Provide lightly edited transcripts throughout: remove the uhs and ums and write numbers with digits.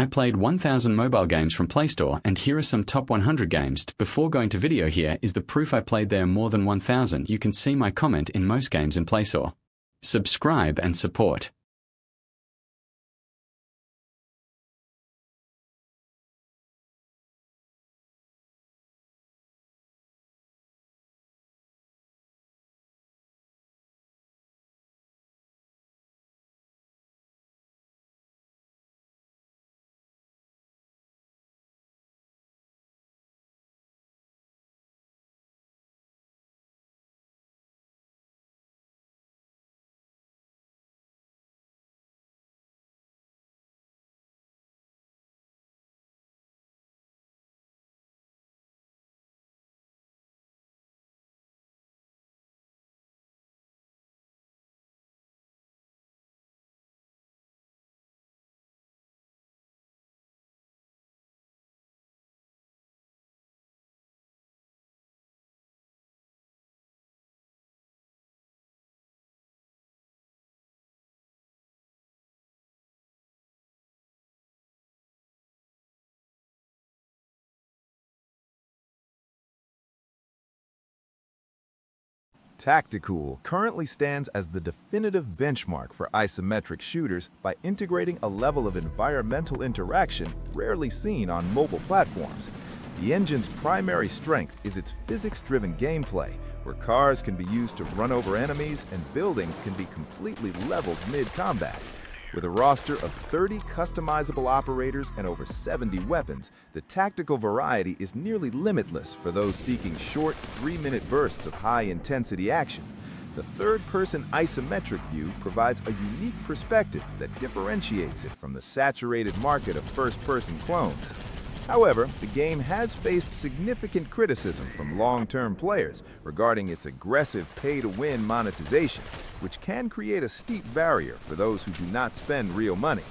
I played 1,000 mobile games from Play Store, and here are some top 100 games. Before going to video, here is the proof I played there more than 1,000. You can see my comment in most games in Play Store. Subscribe and support. Tactical currently stands as the definitive benchmark for isometric shooters by integrating a level of environmental interaction rarely seen on mobile platforms. The engine's primary strength is its physics-driven gameplay, where cars can be used to run over enemies and buildings can be completely leveled mid-combat. With a roster of 30 customizable operators and over 70 weapons, the tactical variety is nearly limitless for those seeking short, 3-minute bursts of high-intensity action. The third-person isometric view provides a unique perspective that differentiates it from the saturated market of first-person clones. However, the game has faced significant criticism from long-term players regarding its aggressive pay-to-win monetization, which can create a steep barrier for those who do not spend real money.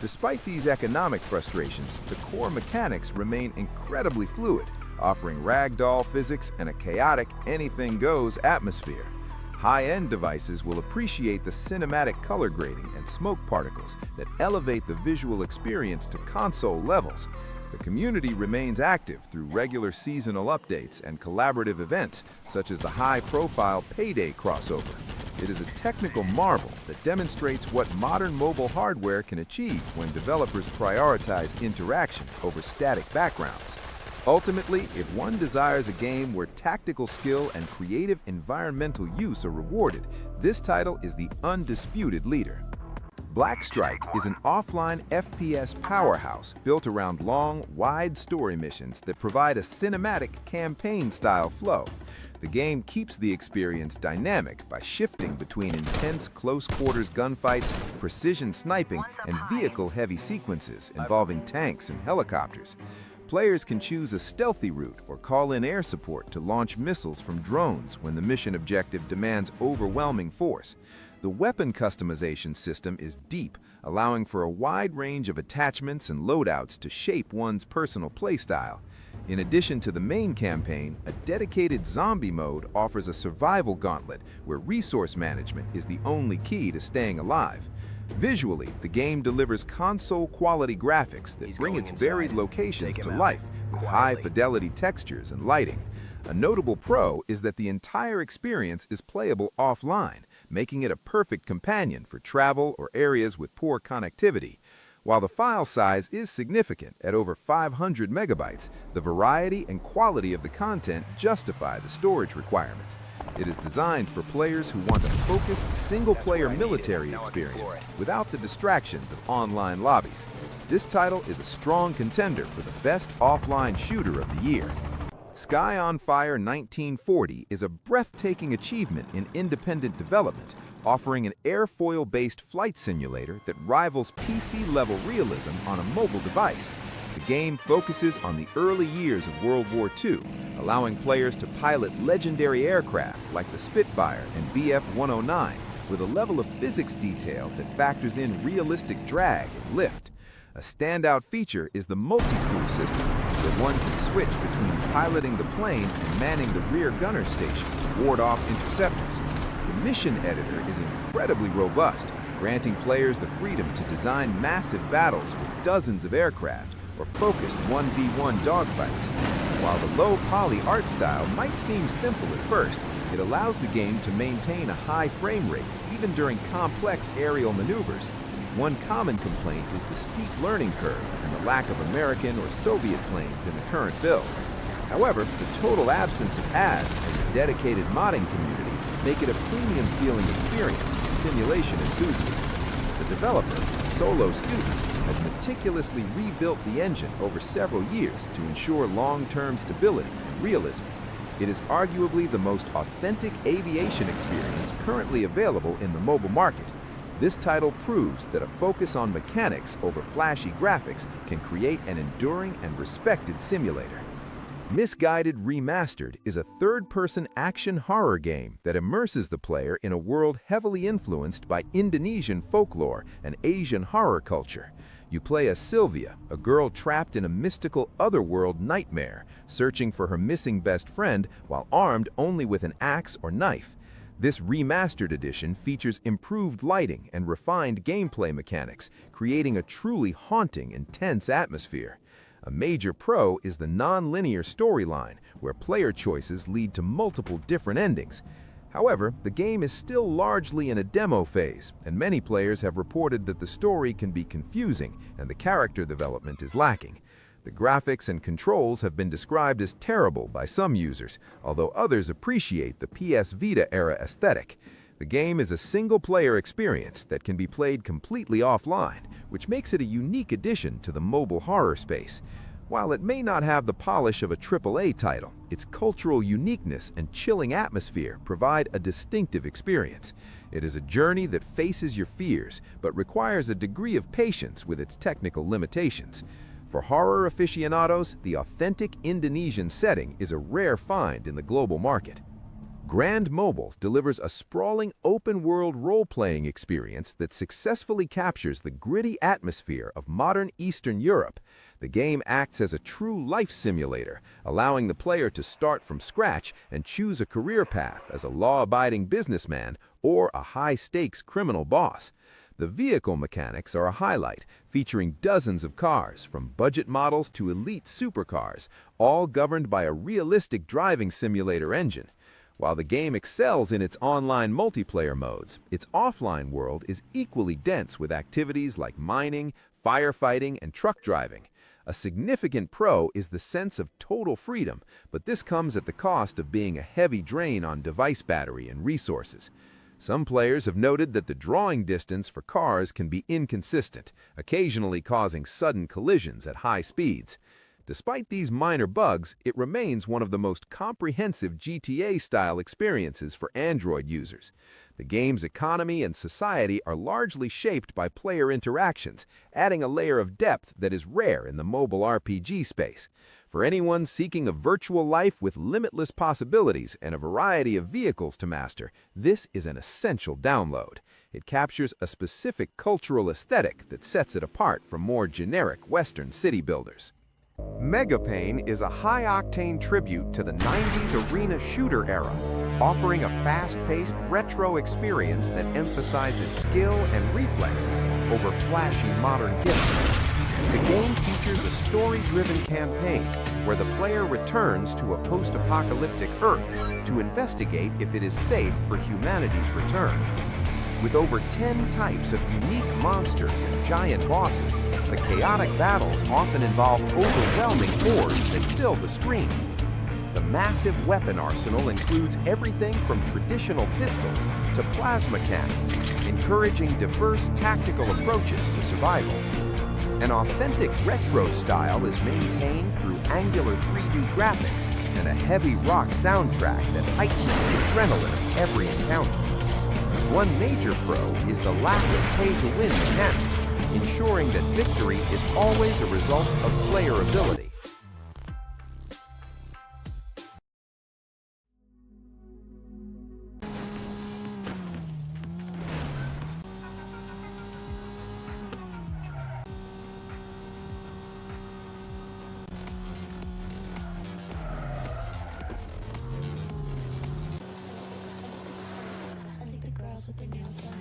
Despite these economic frustrations, the core mechanics remain incredibly fluid, offering ragdoll physics and a chaotic anything-goes atmosphere. High-end devices will appreciate the cinematic color grading and smoke particles that elevate the visual experience to console levels. The community remains active through regular seasonal updates and collaborative events, such as the high-profile Payday crossover. It is a technical marvel that demonstrates what modern mobile hardware can achieve when developers prioritize interaction over static backgrounds. Ultimately, if one desires a game where tactical skill and creative environmental use are rewarded, this title is the undisputed leader. Blackstrike is an offline FPS powerhouse built around long, wide story missions that provide a cinematic campaign-style flow. The game keeps the experience dynamic by shifting between intense close-quarters gunfights, precision sniping, and vehicle-heavy sequences involving tanks and helicopters. Players can choose a stealthy route or call in air support to launch missiles from drones when the mission objective demands overwhelming force. The weapon customization system is deep, allowing for a wide range of attachments and loadouts to shape one's personal playstyle. In addition to the main campaign, a dedicated zombie mode offers a survival gauntlet where resource management is the only key to staying alive. Visually, the game delivers console-quality graphics that bring its varied locations to life with high-fidelity textures and lighting. A notable pro is that the entire experience is playable offline, making it a perfect companion for travel or areas with poor connectivity. While the file size is significant at over 500 megabytes, the variety and quality of the content justify the storage requirement. It is designed for players who want a focused, single-player military experience without the distractions of online lobbies. This title is a strong contender for the best offline shooter of the year. Sky on Fire 1940 is a breathtaking achievement in independent development, offering an airfoil-based flight simulator that rivals PC-level realism on a mobile device. The game focuses on the early years of World War II, allowing players to pilot legendary aircraft like the Spitfire and Bf-109 with a level of physics detail that factors in realistic drag and lift. A standout feature is the multi-crew system, where one can switch between piloting the plane and manning the rear gunner station to ward off interceptors. The mission editor is incredibly robust, granting players the freedom to design massive battles with dozens of aircraft or focused 1v1 dogfights. While the low-poly art style might seem simple at first, it allows the game to maintain a high frame rate even during complex aerial maneuvers. One common complaint is the steep learning curve and the lack of American or Soviet planes in the current build. However, the total absence of ads and the dedicated modding community make it a premium-feeling experience for simulation enthusiasts. The developer, a solo student, has meticulously rebuilt the engine over several years to ensure long-term stability and realism. It is arguably the most authentic aviation experience currently available in the mobile market. This title proves that a focus on mechanics over flashy graphics can create an enduring and respected simulator. Misguided Remastered is a third-person action horror game that immerses the player in a world heavily influenced by Indonesian folklore and Asian horror culture. You play as Sylvia, a girl trapped in a mystical otherworld nightmare, searching for her missing best friend while armed only with an axe or knife. This remastered edition features improved lighting and refined gameplay mechanics, creating a truly haunting and tense atmosphere. A major pro is the non-linear storyline, where player choices lead to multiple different endings. However, the game is still largely in a demo phase, and many players have reported that the story can be confusing and the character development is lacking. The graphics and controls have been described as terrible by some users, although others appreciate the PS Vita-era aesthetic. The game is a single-player experience that can be played completely offline, which makes it a unique addition to the mobile horror space. While it may not have the polish of a AAA title, its cultural uniqueness and chilling atmosphere provide a distinctive experience. It is a journey that faces your fears, but requires a degree of patience with its technical limitations. For horror aficionados, the authentic Indonesian setting is a rare find in the global market. Grand Mobile delivers a sprawling open-world role-playing experience that successfully captures the gritty atmosphere of modern Eastern Europe. The game acts as a true life simulator, allowing the player to start from scratch and choose a career path as a law-abiding businessman or a high-stakes criminal boss. The vehicle mechanics are a highlight, featuring dozens of cars, from budget models to elite supercars, all governed by a realistic driving simulator engine. While the game excels in its online multiplayer modes, its offline world is equally dense with activities like mining, firefighting, and truck driving. A significant pro is the sense of total freedom, but this comes at the cost of being a heavy drain on device battery and resources. Some players have noted that the drawing distance for cars can be inconsistent, occasionally causing sudden collisions at high speeds. Despite these minor bugs, it remains one of the most comprehensive GTA-style experiences for Android users. The game's economy and society are largely shaped by player interactions, adding a layer of depth that is rare in the mobile RPG space. For anyone seeking a virtual life with limitless possibilities and a variety of vehicles to master, this is an essential download. It captures a specific cultural aesthetic that sets it apart from more generic Western city builders. Megapane is a high-octane tribute to the 90s arena shooter era, offering a fast-paced retro experience that emphasizes skill and reflexes over flashy modern gimmicks. The game features a story-driven campaign where the player returns to a post-apocalyptic Earth to investigate if it is safe for humanity's return. With over 10 types of unique monsters and giant bosses, the chaotic battles often involve overwhelming hordes that fill the screen. The massive weapon arsenal includes everything from traditional pistols to plasma cannons, encouraging diverse tactical approaches to survival. An authentic retro style is maintained through angular 3D graphics and a heavy rock soundtrack that heightens the adrenaline of every encounter. One major pro is the lack of pay-to-win mechanics, ensuring that victory is always a result of player ability. With their nails done.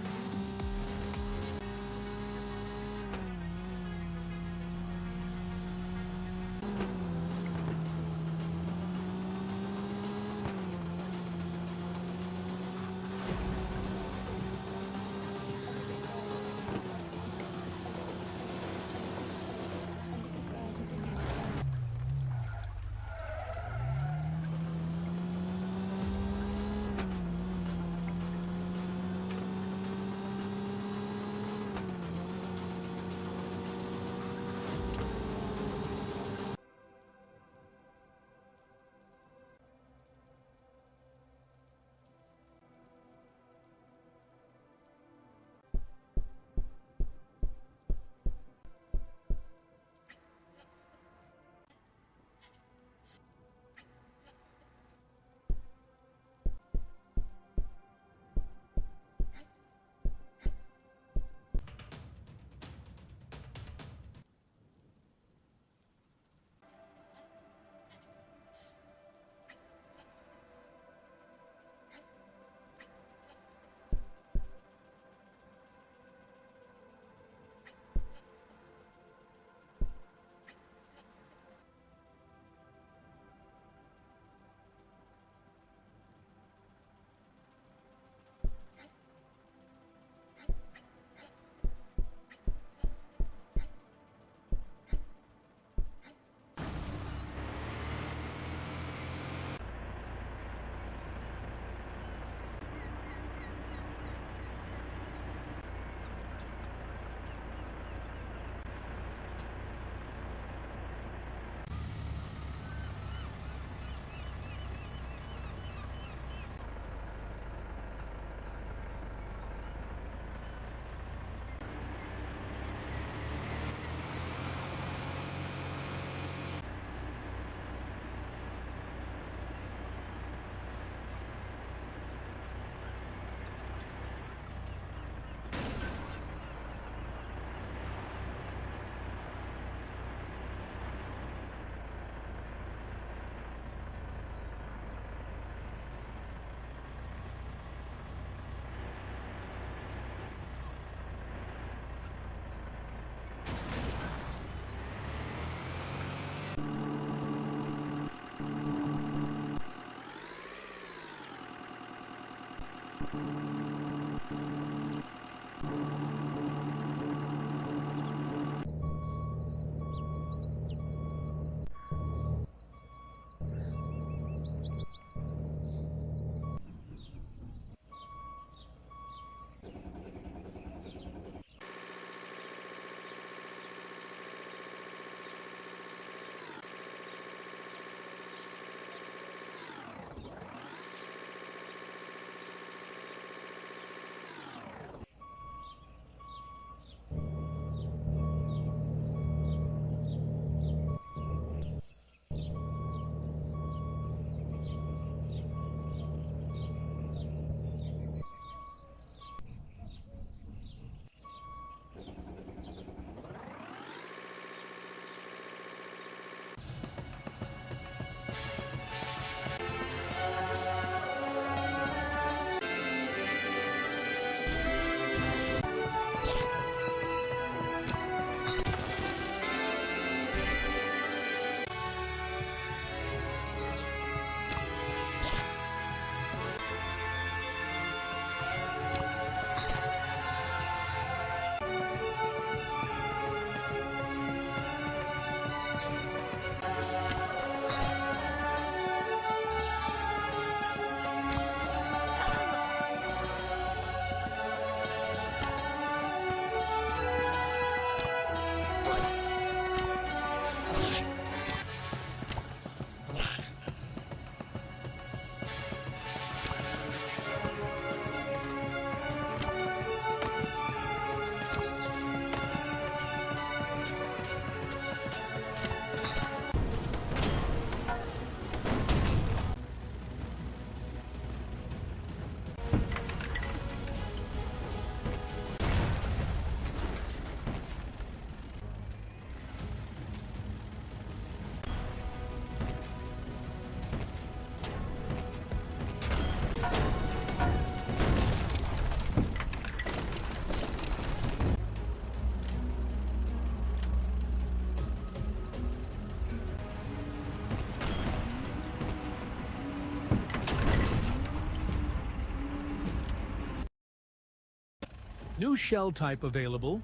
New shell type available.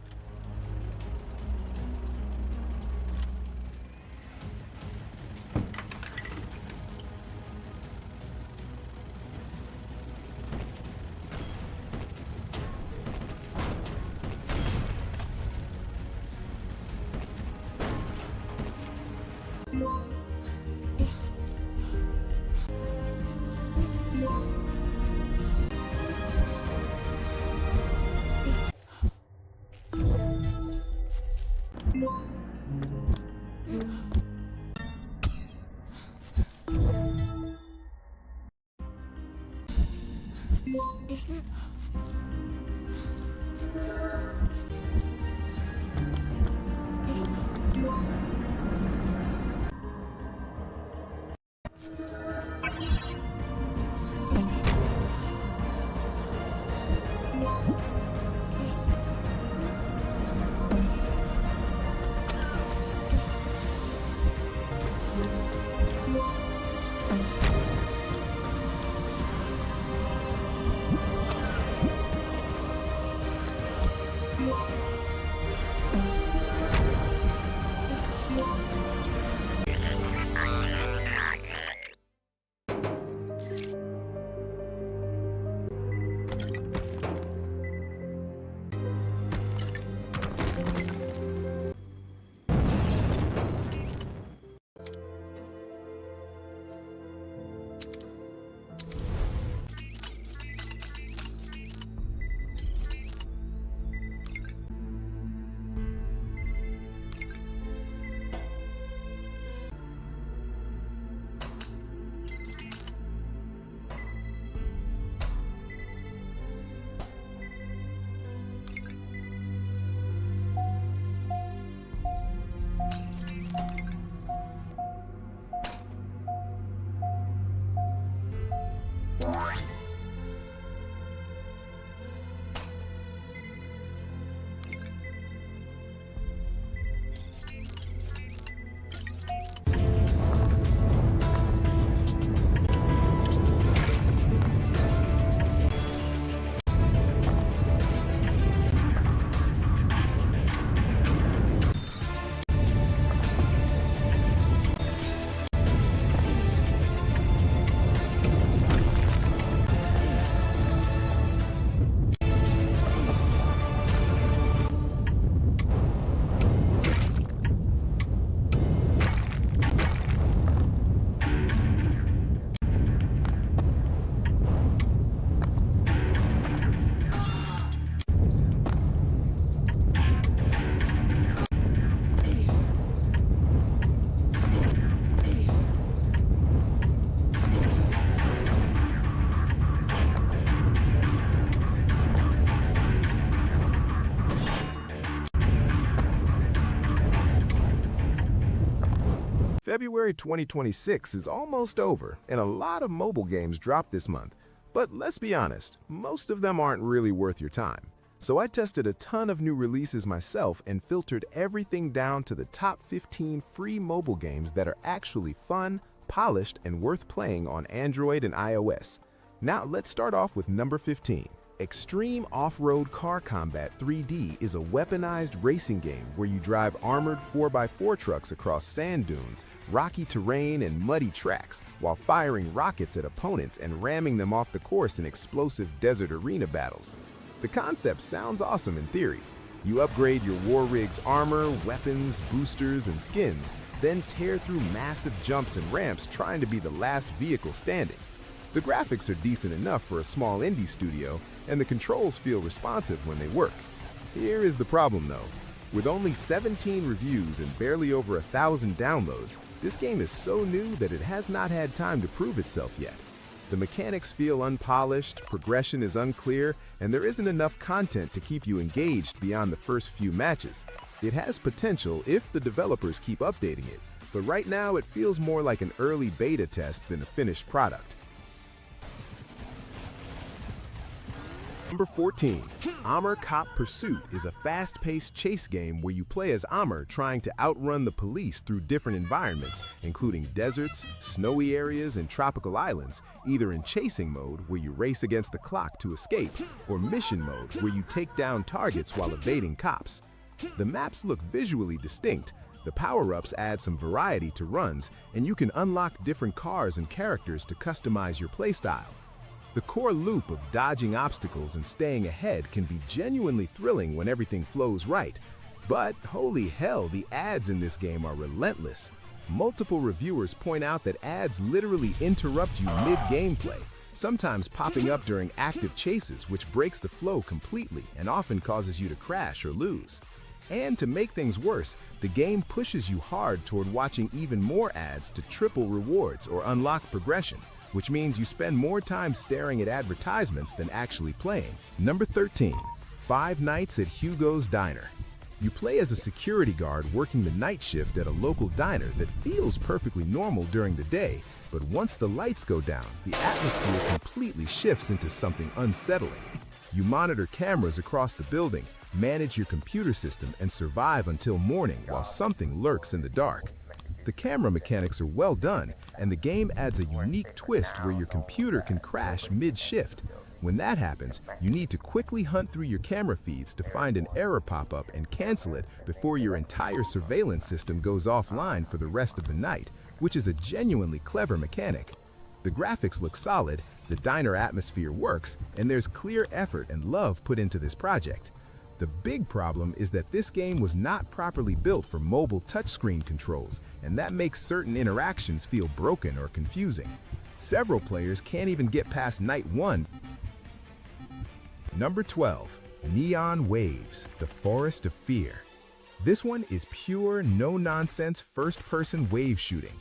February 2026 is almost over, and a lot of mobile games dropped this month. But let's be honest, most of them aren't really worth your time. So I tested a ton of new releases myself and filtered everything down to the top 15 free mobile games that are actually fun, polished, and worth playing on Android and iOS. Now let's start off with number 15. Extreme Off-Road Car Combat 3D is a weaponized racing game where you drive armored 4x4 trucks across sand dunes, rocky terrain, and muddy tracks, while firing rockets at opponents and ramming them off the course in explosive desert arena battles. The concept sounds awesome in theory. You upgrade your war rig's armor, weapons, boosters, and skins, then tear through massive jumps and ramps trying to be the last vehicle standing. The graphics are decent enough for a small indie studio, and the controls feel responsive when they work. Here is the problem though. With only 17 reviews and barely over 1,000 downloads, this game is so new that it has not had time to prove itself yet. The mechanics feel unpolished, progression is unclear, and there isn't enough content to keep you engaged beyond the first few matches. It has potential if the developers keep updating it, but right now it feels more like an early beta test than a finished product. Number 14. Armor Cop Pursuit is a fast-paced chase game where you play as Armor trying to outrun the police through different environments, including deserts, snowy areas, and tropical islands, either in chasing mode, where you race against the clock to escape, or mission mode, where you take down targets while evading cops. The maps look visually distinct, the power-ups add some variety to runs, and you can unlock different cars and characters to customize your playstyle. The core loop of dodging obstacles and staying ahead can be genuinely thrilling when everything flows right. But holy hell, the ads in this game are relentless. Multiple reviewers point out that ads literally interrupt you mid-gameplay, sometimes popping up during active chases, which breaks the flow completely and often causes you to crash or lose. And to make things worse, the game pushes you hard toward watching even more ads to triple rewards or unlock progression, which means you spend more time staring at advertisements than actually playing. Number 13. Five Nights at Hugo's Diner. You play as a security guard working the night shift at a local diner that feels perfectly normal during the day, but once the lights go down, the atmosphere completely shifts into something unsettling. You monitor cameras across the building, manage your computer system, and survive until morning while something lurks in the dark. The camera mechanics are well done, and the game adds a unique twist where your computer can crash mid-shift. When that happens, you need to quickly hunt through your camera feeds to find an error pop-up and cancel it before your entire surveillance system goes offline for the rest of the night, which is a genuinely clever mechanic. The graphics look solid, the diner atmosphere works, and there's clear effort and love put into this project. The big problem is that this game was not properly built for mobile touchscreen controls, and that makes certain interactions feel broken or confusing. Several players can't even get past night 1. Number 12. Neon Waves, The Forest of Fear. This one is pure, no-nonsense first-person wave shooting.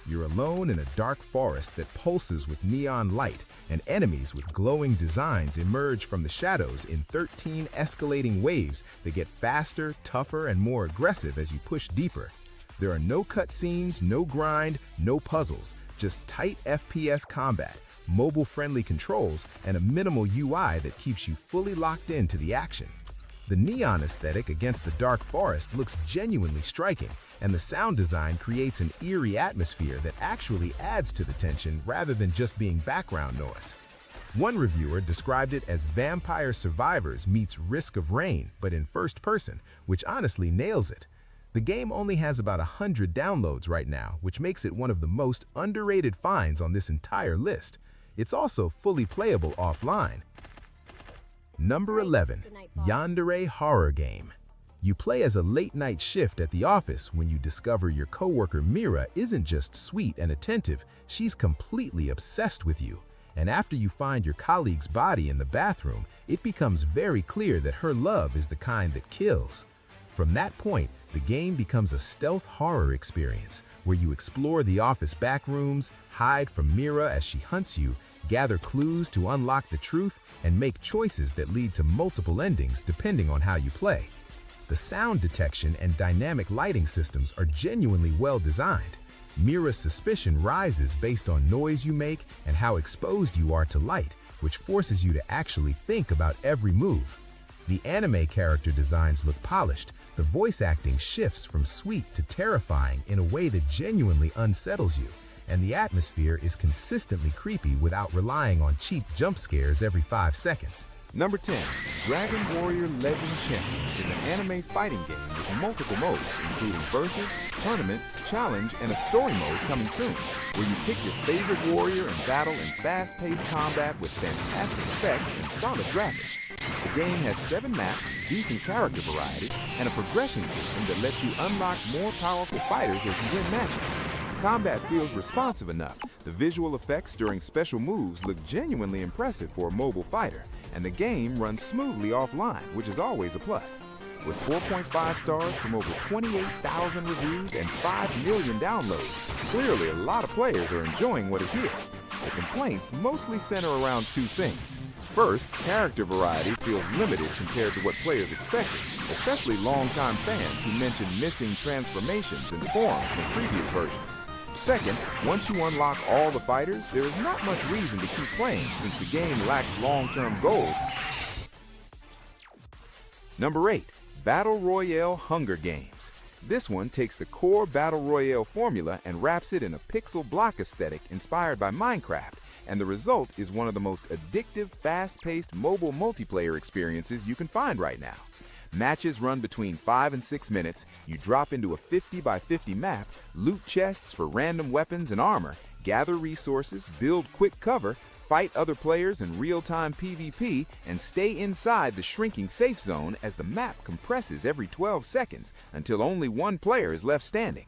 You're alone in a dark forest that pulses with neon light, and enemies with glowing designs emerge from the shadows in 13 escalating waves that get faster, tougher, and more aggressive as you push deeper. There are no cutscenes, no grind, no puzzles, just tight FPS combat, mobile-friendly controls, and a minimal UI that keeps you fully locked into the action. The neon aesthetic against the dark forest looks genuinely striking, and the sound design creates an eerie atmosphere that actually adds to the tension rather than just being background noise. One reviewer described it as Vampire Survivors meets Risk of Rain, but in first person, which honestly nails it. The game only has about 100 downloads right now, which makes it one of the most underrated finds on this entire list. It's also fully playable offline. Number 11. Yandere Horror Game. You play as a late-night shift at the office when you discover your coworker Mira isn't just sweet and attentive, she's completely obsessed with you. And after you find your colleague's body in the bathroom, it becomes very clear that her love is the kind that kills. From that point, the game becomes a stealth horror experience where you explore the office back rooms, hide from Mira as she hunts you, gather clues to unlock the truth, and make choices that lead to multiple endings depending on how you play. The sound detection and dynamic lighting systems are genuinely well designed. Mira's suspicion rises based on noise you make and how exposed you are to light, which forces you to actually think about every move. The anime character designs look polished, the voice acting shifts from sweet to terrifying in a way that genuinely unsettles you, and the atmosphere is consistently creepy without relying on cheap jump scares every 5 seconds. Number 10. Dragon Warrior Legend Champion is an anime fighting game with multiple modes, including Versus, Tournament, Challenge, and a story mode coming soon, where you pick your favorite warrior and battle in fast-paced combat with fantastic effects and solid graphics. The game has 7 maps, decent character variety, and a progression system that lets you unlock more powerful fighters as you win matches. Combat feels responsive enough. The visual effects during special moves look genuinely impressive for a mobile fighter, and the game runs smoothly offline, which is always a plus. With 4.5 stars from over 28,000 reviews and 5 million downloads, clearly a lot of players are enjoying what is here. The complaints mostly center around 2 things. First, character variety feels limited compared to what players expected, especially longtime fans who mention missing transformations and forms from previous versions. Second, once you unlock all the fighters, there is not much reason to keep playing since the game lacks long-term goals. Number 8. Battle Royale Hunger Games. This one takes the core Battle Royale formula and wraps it in a pixel block aesthetic inspired by Minecraft, and the result is one of the most addictive, fast-paced mobile multiplayer experiences you can find right now. Matches run between 5 and 6 minutes, you drop into a 50 by 50 map, loot chests for random weapons and armor, gather resources, build quick cover, fight other players in real-time PvP, and stay inside the shrinking safe zone as the map compresses every 12 seconds until only one player is left standing.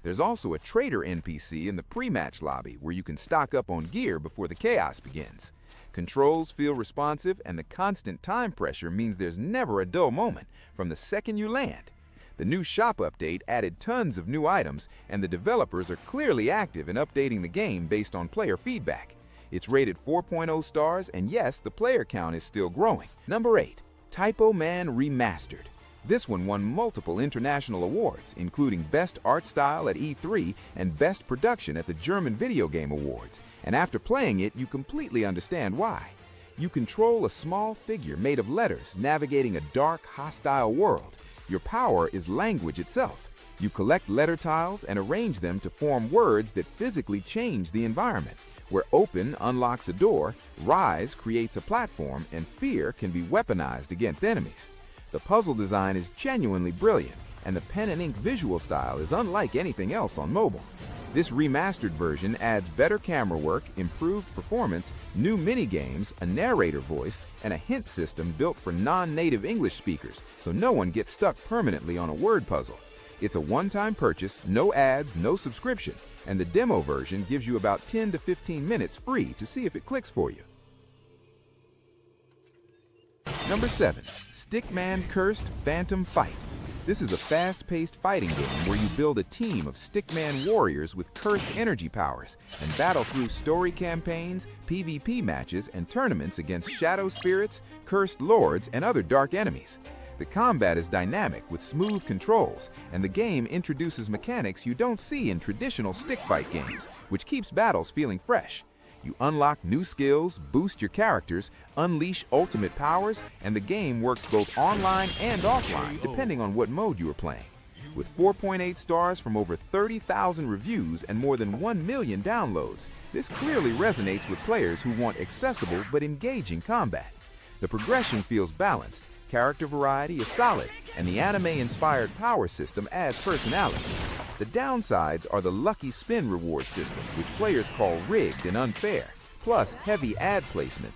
There's also a trader NPC in the pre-match lobby where you can stock up on gear before the chaos begins. Controls feel responsive, and the constant time pressure means there's never a dull moment from the second you land. The new shop update added tons of new items, and the developers are clearly active in updating the game based on player feedback. It's rated 4.0 stars, and yes, the player count is still growing. Number 8. Typo Man Remastered. This one won multiple international awards, including Best Art Style at E3 and Best Production at the German Video Game Awards, and after playing it, you completely understand why. You control a small figure made of letters navigating a dark, hostile world. Your power is language itself. You collect letter tiles and arrange them to form words that physically change the environment, where open unlocks a door, rise creates a platform, and fear can be weaponized against enemies. The puzzle design is genuinely brilliant, and the pen and ink visual style is unlike anything else on mobile. This remastered version adds better camera work, improved performance, new mini-games, a narrator voice, and a hint system built for non-native English speakers, so no one gets stuck permanently on a word puzzle. It's a one-time purchase, no ads, no subscription, and the demo version gives you about 10 to 15 minutes free to see if it clicks for you. Number 7. Stickman Cursed Phantom Fight. This is a fast-paced fighting game where you build a team of Stickman warriors with cursed energy powers and battle through story campaigns, PvP matches, and tournaments against shadow spirits, cursed lords, and other dark enemies. The combat is dynamic with smooth controls, and the game introduces mechanics you don't see in traditional stick fight games, which keeps battles feeling fresh. You unlock new skills, boost your characters, unleash ultimate powers, and the game works both online and offline, depending on what mode you are playing. With 4.8 stars from over 30,000 reviews and more than 1 million downloads, this clearly resonates with players who want accessible but engaging combat. The progression feels balanced, character variety is solid, and the anime-inspired power system adds personality. The downsides are the lucky spin reward system, which players call rigged and unfair, plus heavy ad placement.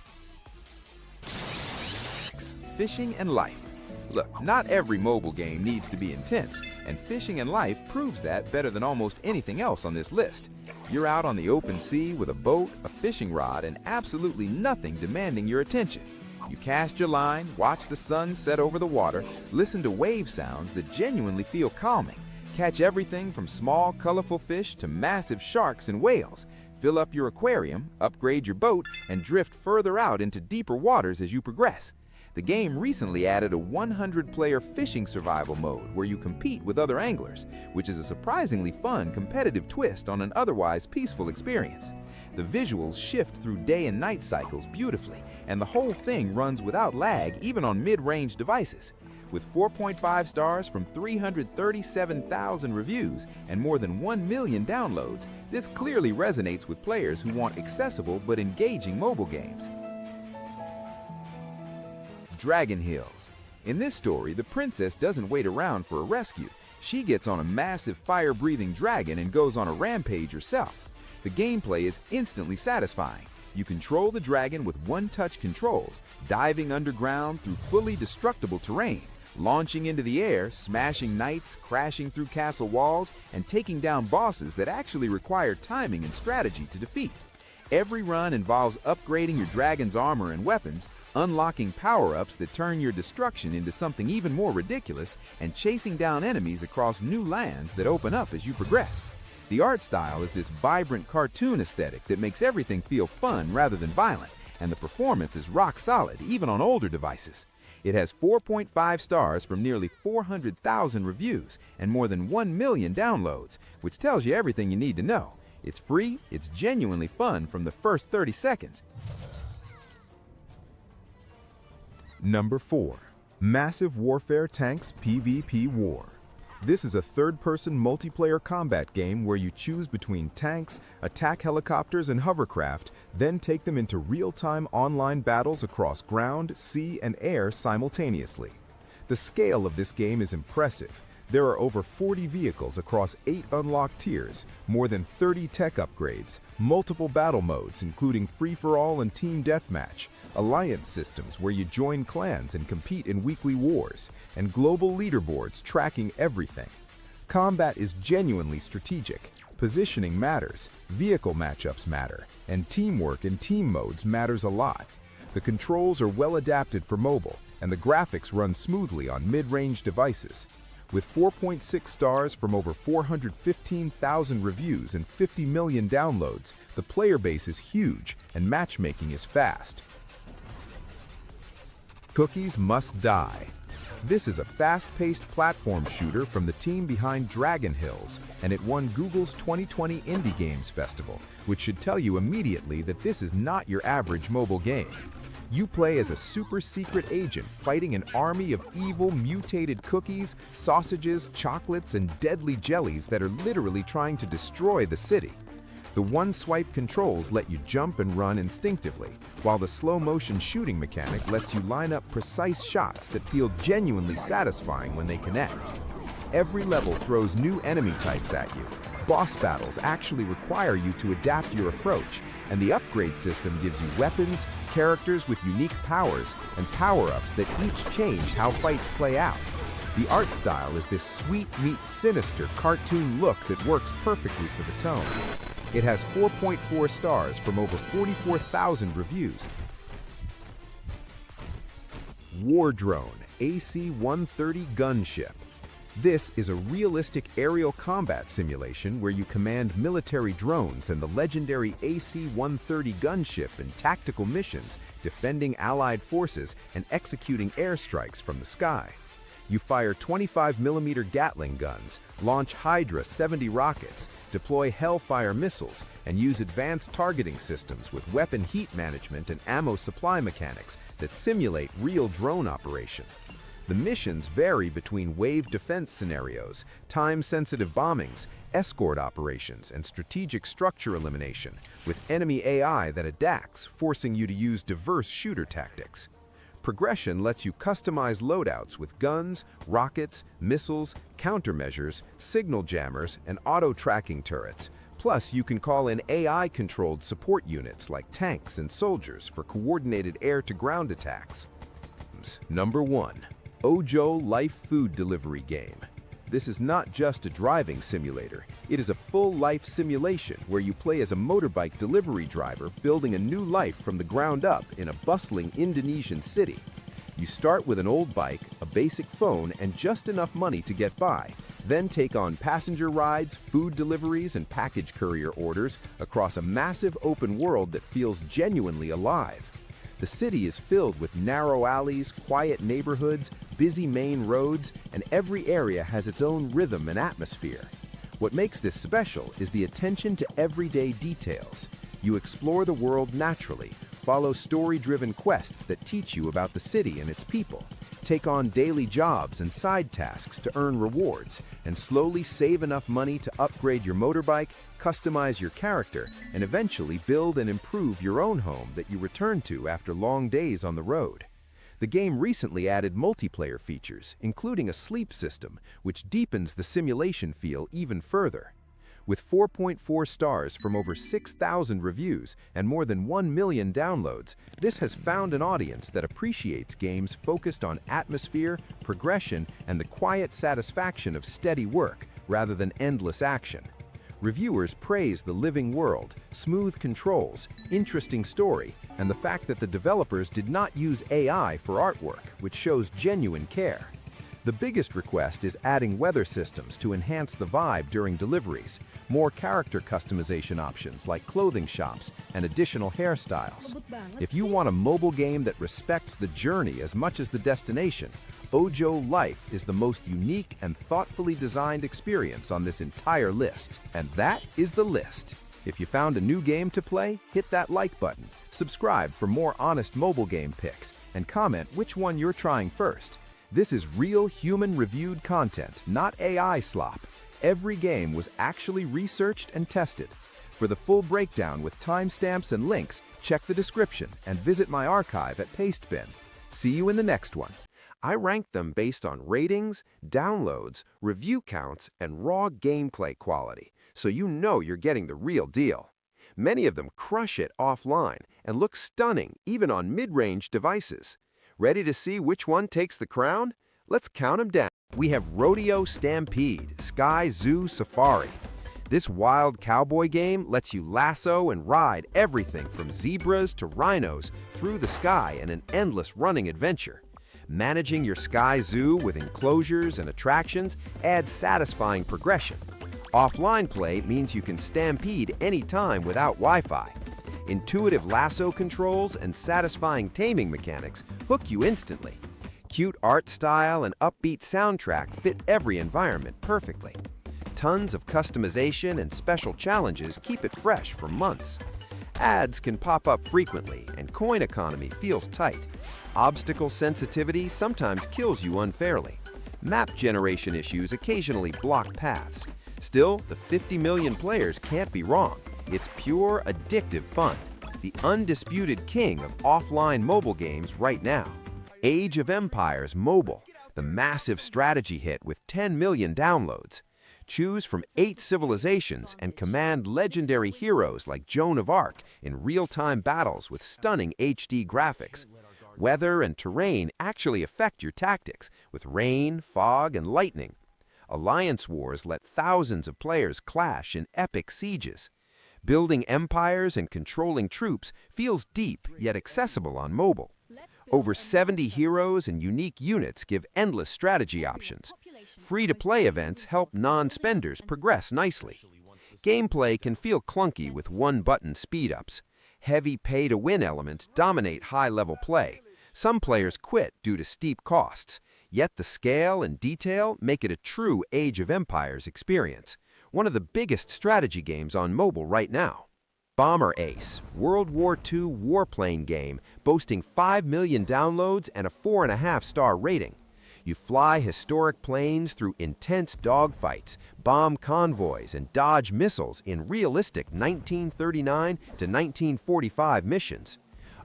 Fishing and Life. Look, not every mobile game needs to be intense, and Fishing and Life proves that better than almost anything else on this list. You're out on the open sea with a boat, a fishing rod, and absolutely nothing demanding your attention. You cast your line, watch the sun set over the water, listen to wave sounds that genuinely feel calming, catch everything from small, colorful fish to massive sharks and whales, fill up your aquarium, upgrade your boat, and drift further out into deeper waters as you progress. The game recently added a 100-player fishing survival mode where you compete with other anglers, which is a surprisingly fun, competitive twist on an otherwise peaceful experience. The visuals shift through day and night cycles beautifully, and the whole thing runs without lag even on mid-range devices. With 4.5 stars from 337,000 reviews and more than 1 million downloads, this clearly resonates with players who want accessible but engaging mobile games. Dragon Hills. In this story, the princess doesn't wait around for a rescue. She gets on a massive fire-breathing dragon and goes on a rampage herself. The gameplay is instantly satisfying. You control the dragon with one-touch controls, diving underground through fully destructible terrain, launching into the air, smashing knights, crashing through castle walls, and taking down bosses that actually require timing and strategy to defeat. Every run involves upgrading your dragon's armor and weapons, unlocking power-ups that turn your destruction into something even more ridiculous, and chasing down enemies across new lands that open up as you progress. The art style is this vibrant cartoon aesthetic that makes everything feel fun rather than violent, and the performance is rock solid even on older devices. It has 4.5 stars from nearly 400,000 reviews and more than 1 million downloads, which tells you everything you need to know. It's free, it's genuinely fun from the first 30 seconds. Number 4. Massive Warfare Tanks PvP War. This is a third-person multiplayer combat game where you choose between tanks, attack helicopters, and hovercraft, then take them into real-time online battles across ground, sea, and air simultaneously. The scale of this game is impressive. There are over 40 vehicles across 8 unlocked tiers, more than 30 tech upgrades, multiple battle modes including free-for-all and team deathmatch, alliance systems where you join clans and compete in weekly wars, and global leaderboards tracking everything. Combat is genuinely strategic. Positioning matters, vehicle matchups matter, and teamwork in team modes matters a lot. The controls are well adapted for mobile, and the graphics run smoothly on mid-range devices. With 4.6 stars from over 415,000 reviews and 50 million downloads, the player base is huge and matchmaking is fast. Cookies Must Die. This is a fast-paced platform shooter from the team behind Dragon Hills, and it won Google's 2020 Indie Games Festival, which should tell you immediately that this is not your average mobile game. You play as a super-secret agent fighting an army of evil mutated cookies, sausages, chocolates, and deadly jellies that are literally trying to destroy the city. The one-swipe controls let you jump and run instinctively, while the slow-motion shooting mechanic lets you line up precise shots that feel genuinely satisfying when they connect. Every level throws new enemy types at you. Boss battles actually require you to adapt your approach, and the upgrade system gives you weapons, characters with unique powers, and power-ups that each change how fights play out. The art style is this sweet meets sinister cartoon look that works perfectly for the tone. It has 4.4 stars from over 44,000 reviews. War Drone AC-130 Gunship. This is a realistic aerial combat simulation where you command military drones and the legendary AC-130 gunship in tactical missions, defending Allied forces and executing airstrikes from the sky. You fire 25mm Gatling guns, launch Hydra 70 rockets, deploy Hellfire missiles, and use advanced targeting systems with weapon heat management and ammo supply mechanics that simulate real drone operation. The missions vary between wave defense scenarios, time-sensitive bombings, escort operations, and strategic structure elimination, with enemy AI that adapts, forcing you to use diverse shooter tactics. Progression lets you customize loadouts with guns, rockets, missiles, countermeasures, signal jammers, and auto-tracking turrets. Plus, you can call in AI-controlled support units like tanks and soldiers for coordinated air-to-ground attacks. Number 1. Ojo Life Food Delivery Game. This is not just a driving simulator, it is a full-life simulation where you play as a motorbike delivery driver building a new life from the ground up in a bustling Indonesian city. You start with an old bike, a basic phone, and just enough money to get by, then take on passenger rides, food deliveries, and package courier orders across a massive open world that feels genuinely alive. The city is filled with narrow alleys, quiet neighborhoods, busy main roads, and every area has its own rhythm and atmosphere. What makes this special is the attention to everyday details. You explore the world naturally, follow story-driven quests that teach you about the city and its people, take on daily jobs and side tasks to earn rewards, and slowly save enough money to upgrade your motorbike, customize your character, and eventually build and improve your own home that you return to after long days on the road. The game recently added multiplayer features, including a sleep system, which deepens the simulation feel even further. With 4.4 stars from over 6,000 reviews and more than 1 million downloads, this has found an audience that appreciates games focused on atmosphere, progression, and the quiet satisfaction of steady work rather than endless action. Reviewers praise the living world, smooth controls, interesting story, and the fact that the developers did not use AI for artwork, which shows genuine care. The biggest request is adding weather systems to enhance the vibe during deliveries, more character customization options like clothing shops, and additional hairstyles. If you want a mobile game that respects the journey as much as the destination, Ojo Life is the most unique and thoughtfully designed experience on this entire list. And that is the list. If you found a new game to play, hit that like button, subscribe for more honest mobile game picks, and comment which one you're trying first. This is real human-reviewed content, not AI slop. Every game was actually researched and tested. For the full breakdown with timestamps and links, check the description and visit my archive at Pastebin. See you in the next one. I ranked them based on ratings, downloads, review counts, and raw gameplay quality, so you know you're getting the real deal. Many of them crush it offline and look stunning even on mid-range devices. Ready to see which one takes the crown? Let's count them down. We have Rodeo Stampede, Sky Zoo Safari. This wild cowboy game lets you lasso and ride everything from zebras to rhinos through the sky in an endless running adventure. Managing your Sky Zoo with enclosures and attractions adds satisfying progression. Offline play means you can stampede anytime without Wi-Fi. Intuitive lasso controls and satisfying taming mechanics hook you instantly. Cute art style and upbeat soundtrack fit every environment perfectly. Tons of customization and special challenges keep it fresh for months. Ads can pop up frequently and coin economy feels tight. Obstacle sensitivity sometimes kills you unfairly. Map generation issues occasionally block paths. Still, the 50 million players can't be wrong. It's pure, addictive fun. The undisputed king of offline mobile games right now. Age of Empires Mobile, the massive strategy hit with 10 million downloads. Choose from 8 civilizations and command legendary heroes like Joan of Arc in real-time battles with stunning HD graphics. Weather and terrain actually affect your tactics with rain, fog, and lightning. Alliance wars let thousands of players clash in epic sieges. Building empires and controlling troops feels deep yet accessible on mobile. Over 70 heroes and unique units give endless strategy options. Free-to-play events help non-spenders progress nicely. Gameplay can feel clunky with one-button speed-ups. Heavy pay-to-win elements dominate high-level play. Some players quit due to steep costs. Yet the scale and detail make it a true Age of Empires experience, one of the biggest strategy games on mobile right now. Bomber Ace, World War II warplane game boasting 5 million downloads and a 4.5-star rating. You fly historic planes through intense dogfights, bomb convoys, and dodge missiles in realistic 1939 to 1945 missions.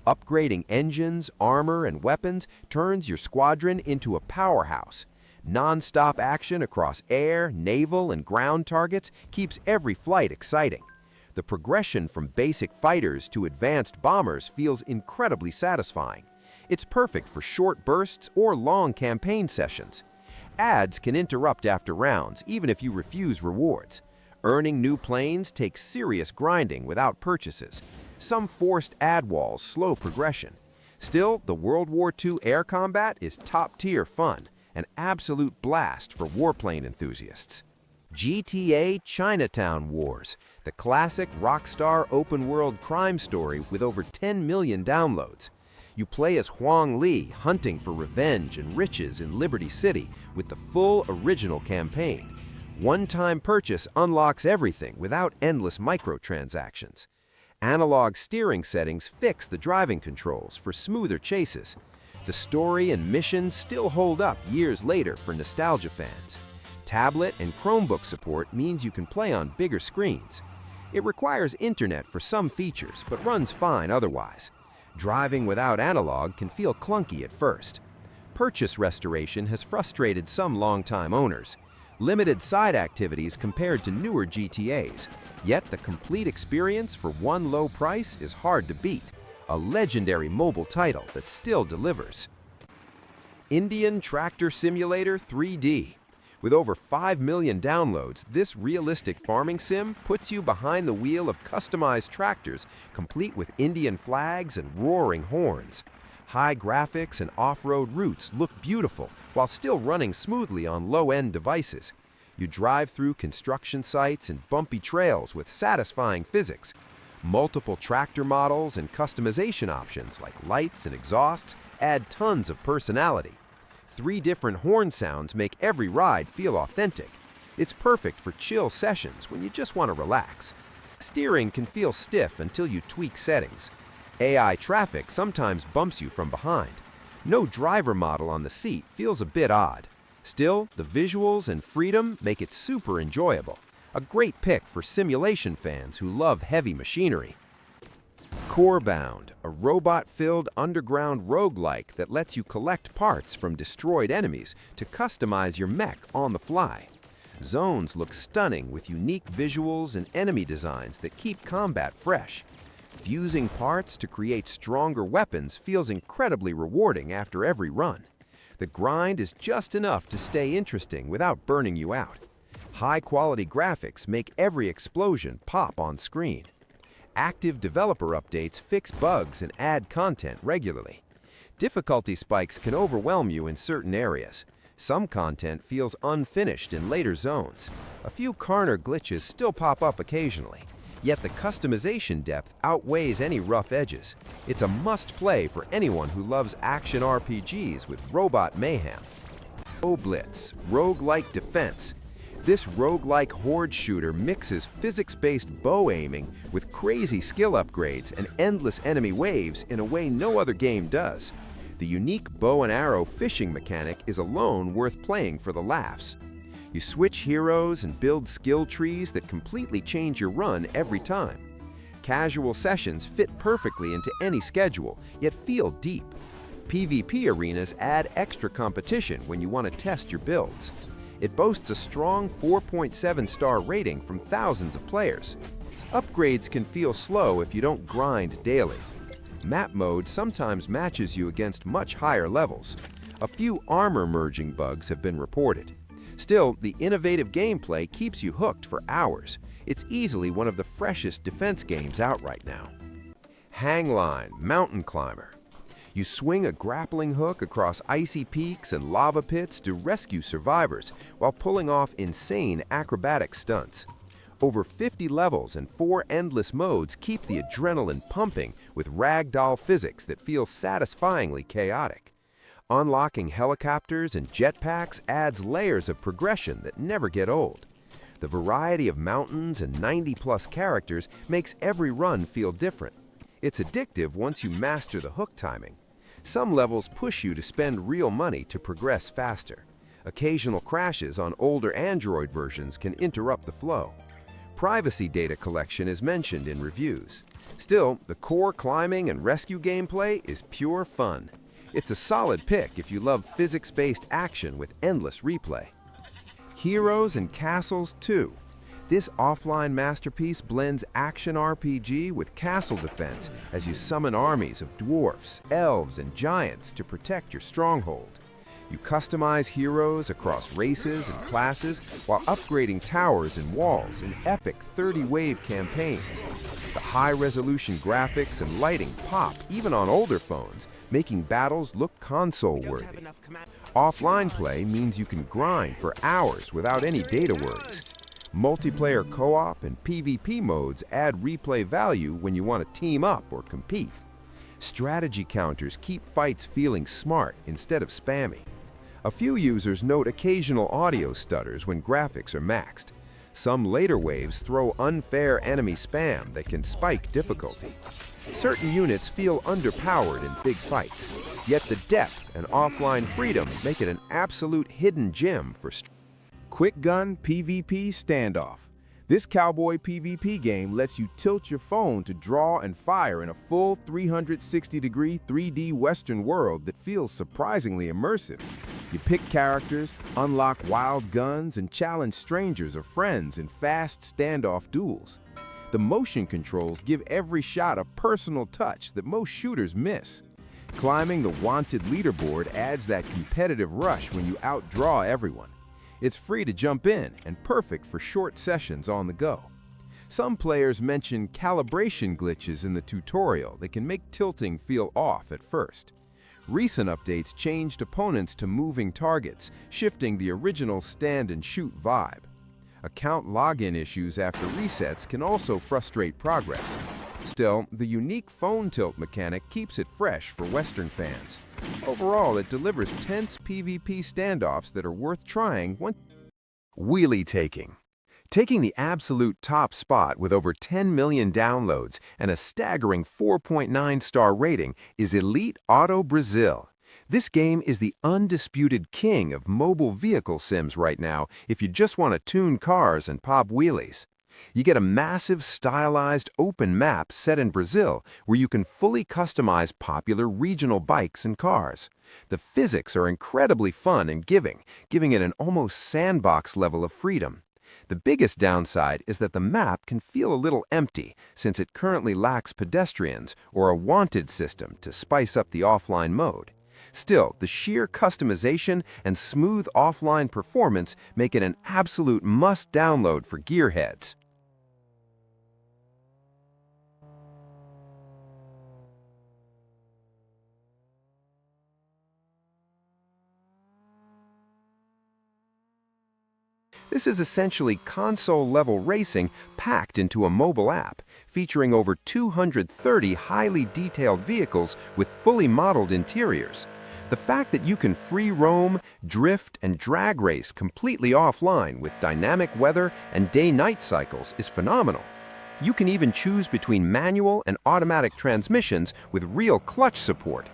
Upgrading engines, armor, and weapons turns your squadron into a powerhouse. Non-stop action across air, naval, and ground targets keeps every flight exciting. The progression from basic fighters to advanced bombers feels incredibly satisfying. It's perfect for short bursts or long campaign sessions. Ads can interrupt after rounds, even if you refuse rewards. Earning new planes takes serious grinding without purchases. Some forced ad walls slow progression. Still, the World War II air combat is top-tier fun, an absolute blast for warplane enthusiasts. GTA Chinatown Wars, the classic Rockstar open-world crime story with over 10 million downloads. You play as Huang Li hunting for revenge and riches in Liberty City with the full original campaign. One-time purchase unlocks everything without endless microtransactions. Analog steering settings fix the driving controls for smoother chases. The story and missions still hold up years later for nostalgia fans. Tablet and Chromebook support means you can play on bigger screens. It requires internet for some features, but runs fine otherwise. Driving without analog can feel clunky at first. Purchase restoration has frustrated some longtime owners. Limited side activities compared to newer GTAs, yet the complete experience for one low price is hard to beat. A legendary mobile title that still delivers. Indian Tractor Simulator 3D. With over 5 million downloads, this realistic farming sim puts you behind the wheel of customized tractors, complete with Indian flags and roaring horns. High graphics and off-road routes look beautiful while still running smoothly on low-end devices. You drive through construction sites and bumpy trails with satisfying physics. Multiple tractor models and customization options like lights and exhausts add tons of personality. 3 different horn sounds make every ride feel authentic. It's perfect for chill sessions when you just want to relax. Steering can feel stiff until you tweak settings. AI traffic sometimes bumps you from behind. No driver model on the seat feels a bit odd. Still, the visuals and freedom make it super enjoyable. A great pick for simulation fans who love heavy machinery. Corebound, a robot-filled underground roguelike that lets you collect parts from destroyed enemies to customize your mech on the fly. Zones look stunning with unique visuals and enemy designs that keep combat fresh. Fusing parts to create stronger weapons feels incredibly rewarding after every run. The grind is just enough to stay interesting without burning you out. High-quality graphics make every explosion pop on screen. Active developer updates fix bugs and add content regularly. Difficulty spikes can overwhelm you in certain areas. Some content feels unfinished in later zones. A few corner glitches still pop up occasionally. Yet the customization depth outweighs any rough edges. It's a must-play for anyone who loves action RPGs with robot mayhem. Blitz, roguelike defense. This roguelike horde shooter mixes physics-based bow aiming with crazy skill upgrades and endless enemy waves in a way no other game does. The unique bow and arrow fishing mechanic is alone worth playing for the laughs. You switch heroes and build skill trees that completely change your run every time. Casual sessions fit perfectly into any schedule, yet feel deep. PvP arenas add extra competition when you want to test your builds. It boasts a strong 4.7-star rating from thousands of players. Upgrades can feel slow if you don't grind daily. Map mode sometimes matches you against much higher levels. A few armor merging bugs have been reported. Still, the innovative gameplay keeps you hooked for hours. It's easily one of the freshest defense games out right now. Hangline, mountain climber. You swing a grappling hook across icy peaks and lava pits to rescue survivors while pulling off insane acrobatic stunts. Over 50 levels and 4 endless modes keep the adrenaline pumping with ragdoll physics that feel satisfyingly chaotic. Unlocking helicopters and jetpacks adds layers of progression that never get old. The variety of mountains and 90-plus characters makes every run feel different. It's addictive once you master the hook timing. Some levels push you to spend real money to progress faster. Occasional crashes on older Android versions can interrupt the flow. Privacy data collection is mentioned in reviews. Still, the core climbing and rescue gameplay is pure fun. It's a solid pick if you love physics-based action with endless replay. Heroes and Castles 2. This offline masterpiece blends action RPG with castle defense as you summon armies of dwarfs, elves, and giants to protect your stronghold. You customize heroes across races and classes while upgrading towers and walls in epic 30-wave campaigns. The high-resolution graphics and lighting pop even on older phones, making battles look console-worthy. Offline play means you can grind for hours without any data worries. Multiplayer co-op and PvP modes add replay value when you want to team up or compete. Strategy counters keep fights feeling smart instead of spammy. A few users note occasional audio stutters when graphics are maxed. Some later waves throw unfair enemy spam that can spike difficulty. Certain units feel underpowered in big fights, yet the depth and offline freedom make it an absolute hidden gem for Quick Gun PvP Standoff. This cowboy PvP game lets you tilt your phone to draw and fire in a full 360-degree 3D Western world that feels surprisingly immersive. You pick characters, unlock wild guns, and challenge strangers or friends in fast standoff duels. The motion controls give every shot a personal touch that most shooters miss. Climbing the wanted leaderboard adds that competitive rush when you outdraw everyone. It's free to jump in and perfect for short sessions on the go. Some players mention calibration glitches in the tutorial that can make tilting feel off at first. Recent updates changed opponents to moving targets, shifting the original stand-and-shoot vibe. Account login issues after resets can also frustrate progress. Still, the unique phone tilt mechanic keeps it fresh for Western fans. Overall, it delivers tense PvP standoffs that are worth trying when Wheelie taking. Taking the absolute top spot with over 10 million downloads and a staggering 4.9-star rating is Elite Auto Brazil. This game is the undisputed king of mobile vehicle sims right now if you just want to tune cars and pop wheelies. You get a massive, stylized, open map set in Brazil where you can fully customize popular regional bikes and cars. The physics are incredibly fun and giving it an almost sandbox level of freedom. The biggest downside is that the map can feel a little empty since it currently lacks pedestrians or a wanted system to spice up the offline mode. Still, the sheer customization and smooth offline performance make it an absolute must-download for gearheads. This is essentially console-level racing packed into a mobile app, featuring over 230 highly detailed vehicles with fully modeled interiors. The fact that you can free roam, drift, and drag race completely offline with dynamic weather and day-night cycles is phenomenal. You can even choose between manual and automatic transmissions with real clutch support.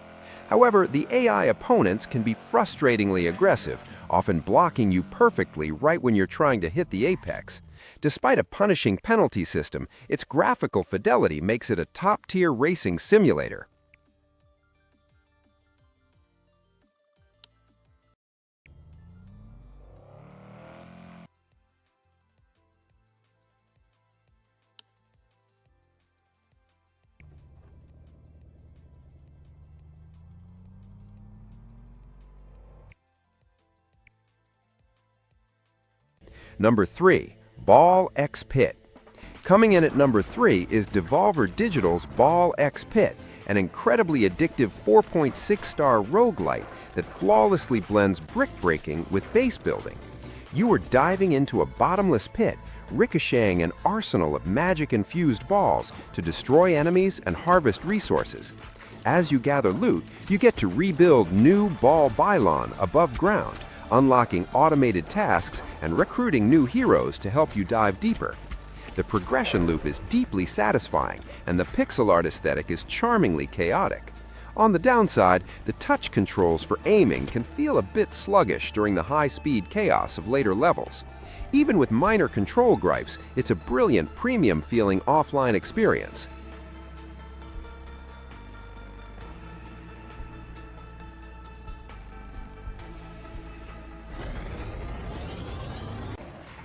However, the AI opponents can be frustratingly aggressive, often blocking you perfectly right when you're trying to hit the apex. Despite a punishing penalty system, its graphical fidelity makes it a top-tier racing simulator. Number 3. Ball X Pit. Coming in at number 3 is Devolver Digital's Ball X Pit, an incredibly addictive 4.6-star roguelite that flawlessly blends brick breaking with base building. You are diving into a bottomless pit, ricocheting an arsenal of magic-infused balls to destroy enemies and harvest resources. As you gather loot, you get to rebuild new ball pylon above ground, unlocking automated tasks and recruiting new heroes to help you dive deeper. The progression loop is deeply satisfying, and the pixel art aesthetic is charmingly chaotic. On the downside, the touch controls for aiming can feel a bit sluggish during the high-speed chaos of later levels. Even with minor control gripes, it's a brilliant premium-feeling offline experience.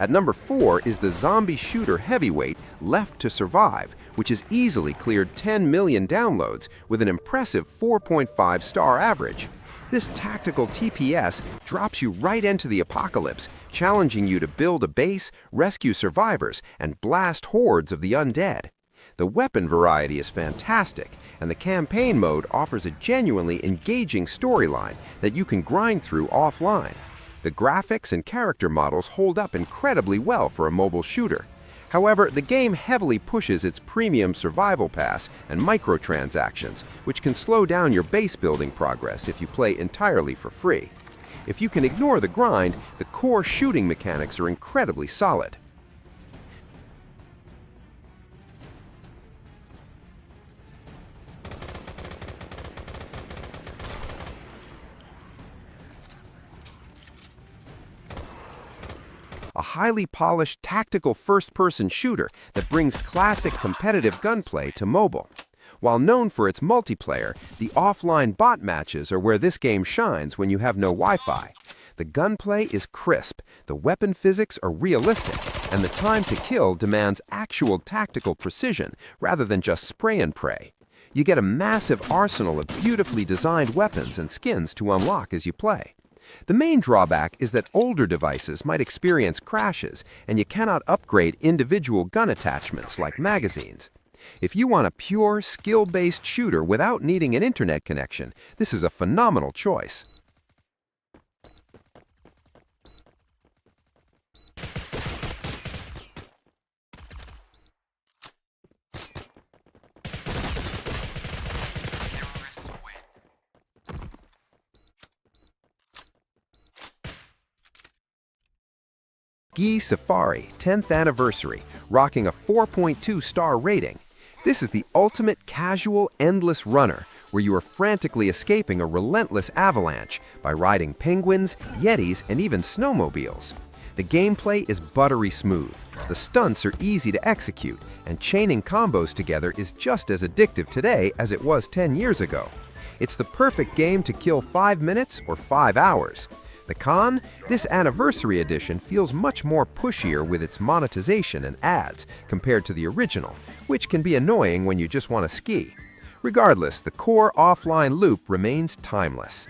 At number 4 is the zombie shooter heavyweight Left to Survive, which has easily cleared 10 million downloads with an impressive 4.5-star average. This tactical TPS drops you right into the apocalypse, challenging you to build a base, rescue survivors, and blast hordes of the undead. The weapon variety is fantastic, and the campaign mode offers a genuinely engaging storyline that you can grind through offline. The graphics and character models hold up incredibly well for a mobile shooter. However, the game heavily pushes its premium survival pass and microtransactions, which can slow down your base building progress if you play entirely for free. If you can ignore the grind, the core shooting mechanics are incredibly solid. A highly polished tactical first-person shooter that brings classic competitive gunplay to mobile. While known for its multiplayer, the offline bot matches are where this game shines when you have no Wi-Fi. The gunplay is crisp, the weapon physics are realistic, and the time to kill demands actual tactical precision rather than just spray and pray. You get a massive arsenal of beautifully designed weapons and skins to unlock as you play. The main drawback is that older devices might experience crashes, and you cannot upgrade individual gun attachments like magazines. If you want a pure, skill-based shooter without needing an internet connection, this is a phenomenal choice. Ski Safari 10th Anniversary, rocking a 4.2-star rating. This is the ultimate casual, endless runner, where you are frantically escaping a relentless avalanche by riding penguins, yetis, and even snowmobiles. The gameplay is buttery smooth, the stunts are easy to execute, and chaining combos together is just as addictive today as it was 10 years ago. It's the perfect game to kill 5 minutes or 5 hours. The con? This Anniversary Edition feels much more pushier with its monetization and ads compared to the original, which can be annoying when you just want to ski. Regardless, the core offline loop remains timeless.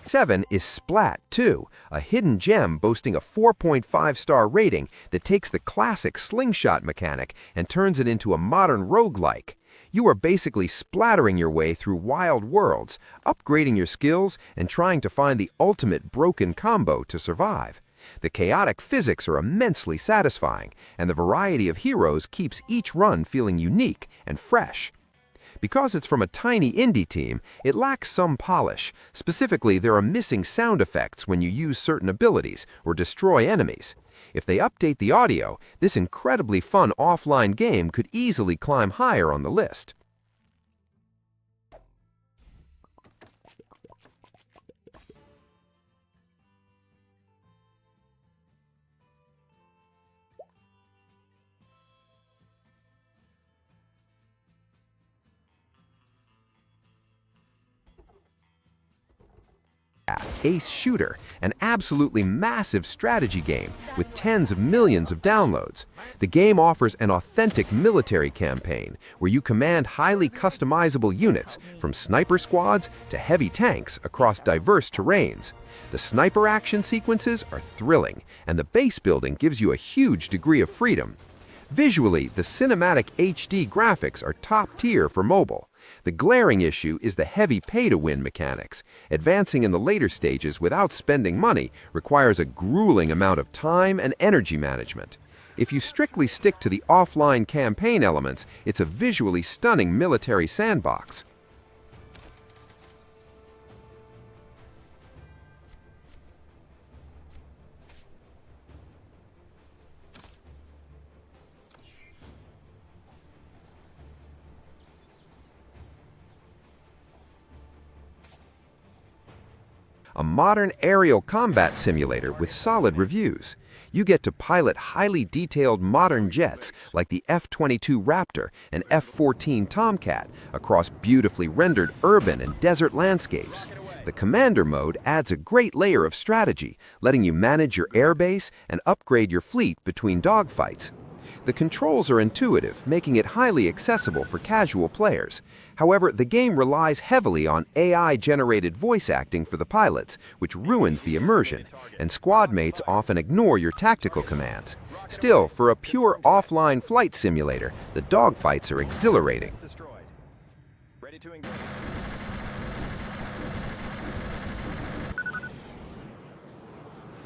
Seven is Splat 2, a hidden gem boasting a 4.5-star rating that takes the classic slingshot mechanic and turns it into a modern roguelike. You are basically splattering your way through wild worlds, upgrading your skills, and trying to find the ultimate broken combo to survive. The chaotic physics are immensely satisfying, and the variety of heroes keeps each run feeling unique and fresh. Because it's from a tiny indie team, it lacks some polish. Specifically, there are missing sound effects when you use certain abilities or destroy enemies. If they update the audio, this incredibly fun offline game could easily climb higher on the list. Ace Shooter, an absolutely massive strategy game with tens of millions of downloads. The game offers an authentic military campaign where you command highly customizable units from sniper squads to heavy tanks across diverse terrains. The sniper action sequences are thrilling, and the base building gives you a huge degree of freedom. Visually, the cinematic HD graphics are top tier for mobile. The glaring issue is the heavy pay-to-win mechanics. Advancing in the later stages without spending money requires a grueling amount of time and energy management. If you strictly stick to the offline campaign elements, it's a visually stunning military sandbox. A modern aerial combat simulator with solid reviews. You get to pilot highly detailed modern jets like the F-22 Raptor and F-14 Tomcat across beautifully rendered urban and desert landscapes. The Commander mode adds a great layer of strategy, letting you manage your airbase and upgrade your fleet between dogfights. The controls are intuitive, making it highly accessible for casual players. However, the game relies heavily on AI-generated voice acting for the pilots, which ruins the immersion, and squad mates often ignore your tactical commands. Still, for a pure offline flight simulator, the dogfights are exhilarating. Ready to engage.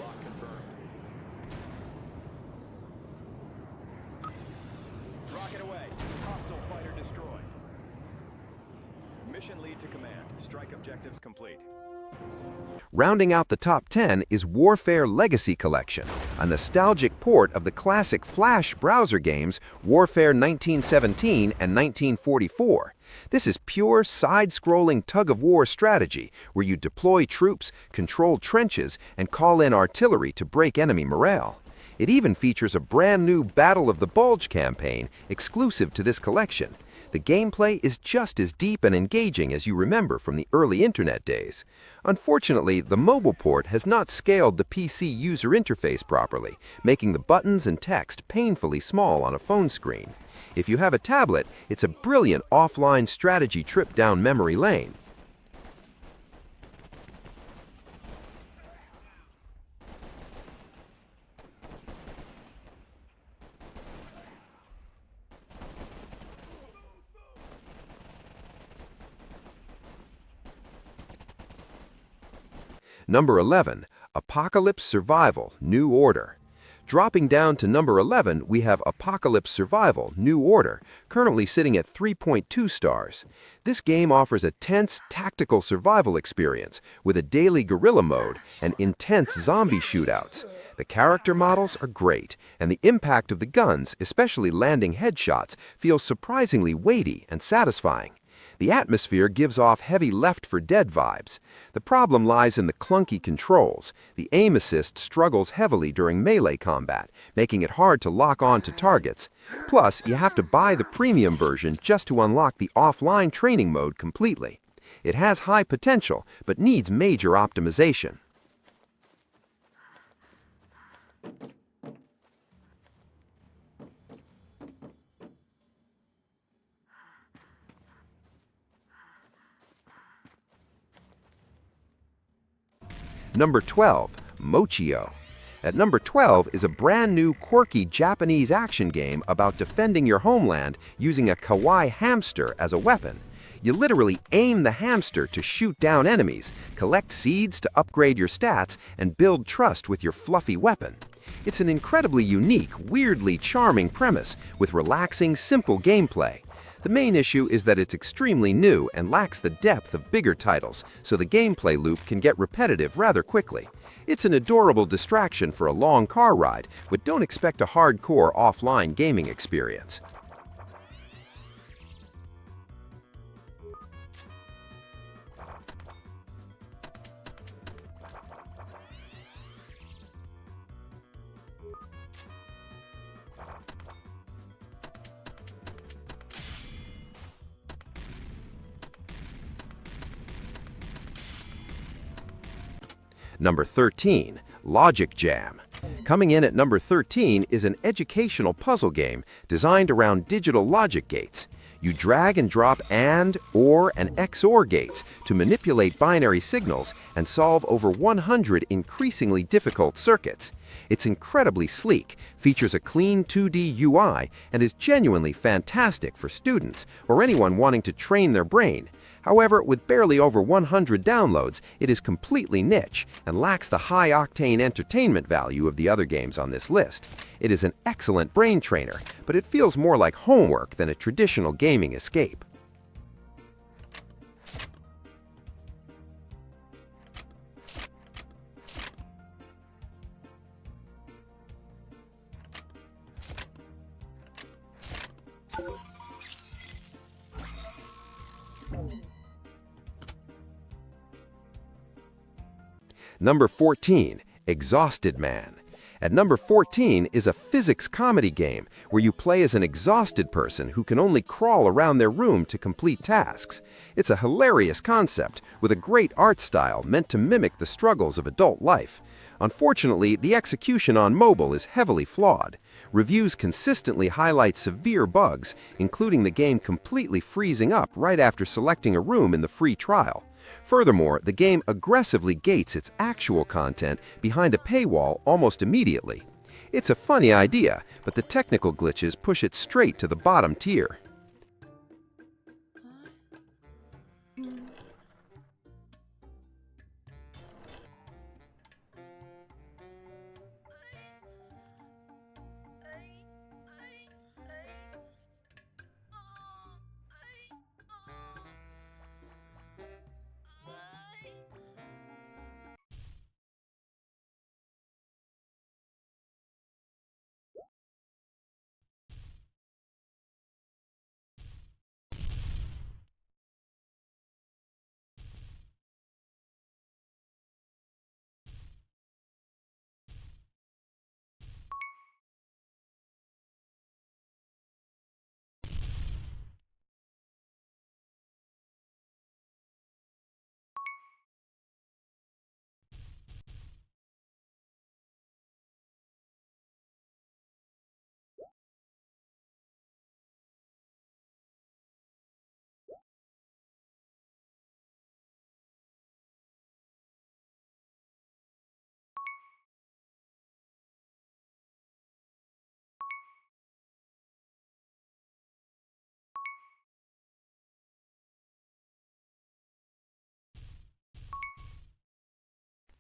Lock confirmed. Rocket away. Hostile fighter destroyed. Mission lead to command. Strike objectives complete. Rounding out the top 10 is Warfare Legacy Collection, a nostalgic port of the classic Flash browser games Warfare 1917 and 1944. This is pure side-scrolling tug-of-war strategy where you deploy troops, control trenches, and call in artillery to break enemy morale. It even features a brand new Battle of the Bulge campaign exclusive to this collection. The gameplay is just as deep and engaging as you remember from the early internet days. Unfortunately, the mobile port has not scaled the PC user interface properly, making the buttons and text painfully small on a phone screen. If you have a tablet, it's a brilliant offline strategy trip down memory lane. Number 11, Apocalypse Survival: New Order. Dropping down to number 11, we have Apocalypse Survival New Order, currently sitting at 3.2 stars. This game offers a tense, tactical survival experience with a daily guerrilla mode and intense zombie shootouts. The character models are great, and the impact of the guns, especially landing headshots, feels surprisingly weighty and satisfying. The atmosphere gives off heavy Left 4 Dead vibes. The problem lies in the clunky controls. The aim assist struggles heavily during melee combat, making it hard to lock on to targets. Plus, you have to buy the premium version just to unlock the offline training mode completely. It has high potential, but needs major optimization. Number 12, Mochio. At number 12 is a brand new quirky Japanese action game about defending your homeland using a kawaii hamster as a weapon. You literally aim the hamster to shoot down enemies, collect seeds to upgrade your stats, and build trust with your fluffy weapon. It's an incredibly unique, weirdly charming premise with relaxing, simple gameplay. The main issue is that it's extremely new and lacks the depth of bigger titles, so the gameplay loop can get repetitive rather quickly. It's an adorable distraction for a long car ride, but don't expect a hardcore offline gaming experience. Number 13, Logic Jam. Coming in at number 13 is an educational puzzle game designed around digital logic gates. You drag and drop AND, OR, and XOR gates to manipulate binary signals and solve over 100 increasingly difficult circuits. It's incredibly sleek, features a clean 2D UI, and is genuinely fantastic for students or anyone wanting to train their brain. However, with barely over 100 downloads, it is completely niche and lacks the high-octane entertainment value of the other games on this list. It is an excellent brain trainer, but it feels more like homework than a traditional gaming escape. Number 14, Exhausted Man. At number 14 is a physics comedy game where you play as an exhausted person who can only crawl around their room to complete tasks. It's a hilarious concept with a great art style meant to mimic the struggles of adult life. Unfortunately, the execution on mobile is heavily flawed. Reviews consistently highlight severe bugs, including the game completely freezing up right after selecting a room in the free trial. Furthermore, the game aggressively gates its actual content behind a paywall almost immediately. It's a funny idea, but the technical glitches push it straight to the bottom tier.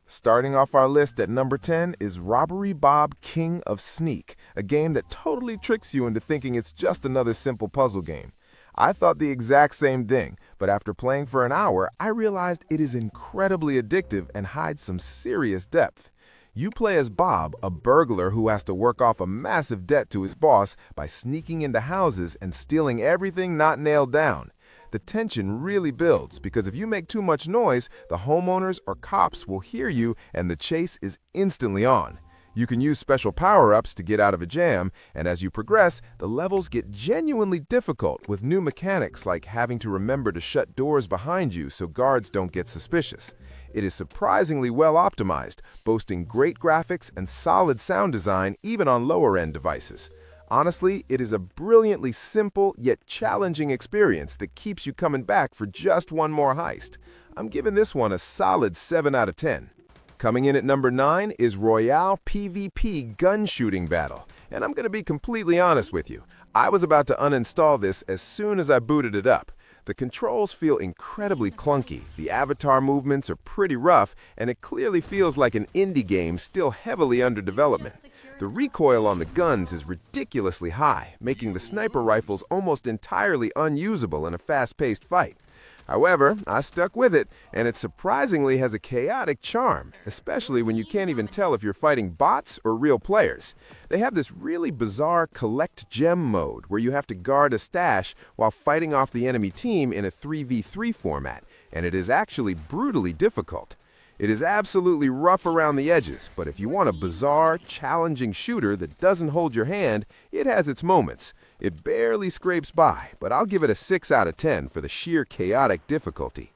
Starting off our list at number 10 is Robbery Bob King of Sneak, a game that totally tricks you into thinking it's just another simple puzzle game. I thought the exact same thing, but after playing for an hour, I realized it is incredibly addictive and hides some serious depth. You play as Bob, a burglar who has to work off a massive debt to his boss by sneaking into houses and stealing everything not nailed down. The tension really builds because if you make too much noise, the homeowners or cops will hear you and the chase is instantly on. You can use special power-ups to get out of a jam, and as you progress, the levels get genuinely difficult with new mechanics like having to remember to shut doors behind you so guards don't get suspicious. It is surprisingly well optimized, boasting great graphics and solid sound design even on lower-end devices. Honestly, it is a brilliantly simple yet challenging experience that keeps you coming back for just one more heist. I'm giving this one a solid 7 out of 10. Coming in at number 9 is Royale PvP Gun Shooting Battle, and I'm going to be completely honest with you. I was about to uninstall this as soon as I booted it up. The controls feel incredibly clunky, the avatar movements are pretty rough, and it clearly feels like an indie game still heavily under development. The recoil on the guns is ridiculously high, making the sniper rifles almost entirely unusable in a fast-paced fight. However, I stuck with it, and it surprisingly has a chaotic charm, especially when you can't even tell if you're fighting bots or real players. They have this really bizarre collect gem mode where you have to guard a stash while fighting off the enemy team in a 3v3 format, and it is actually brutally difficult. It is absolutely rough around the edges, but if you want a bizarre, challenging shooter that doesn't hold your hand, it has its moments. It barely scrapes by, but I'll give it a 6 out of 10 for the sheer chaotic difficulty.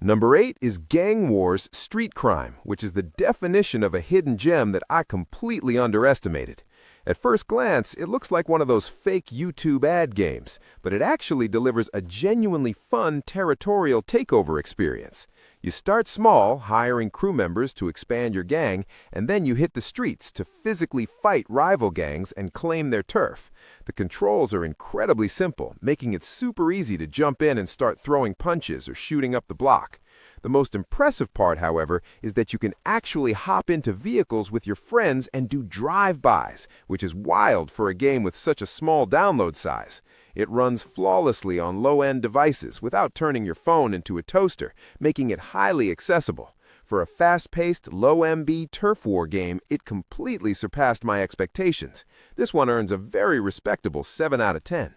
Number 8 is Gang Wars Street Crime, which is the definition of a hidden gem that I completely underestimated. At first glance, it looks like one of those fake YouTube ad games, but it actually delivers a genuinely fun territorial takeover experience. You start small, hiring crew members to expand your gang, and then you hit the streets to physically fight rival gangs and claim their turf. The controls are incredibly simple, making it super easy to jump in and start throwing punches or shooting up the block. The most impressive part, however, is that you can actually hop into vehicles with your friends and do drive-bys, which is wild for a game with such a small download size. It runs flawlessly on low-end devices without turning your phone into a toaster, making it highly accessible. For a fast-paced, low-MB turf war game, it completely surpassed my expectations. This one earns a very respectable 7 out of 10.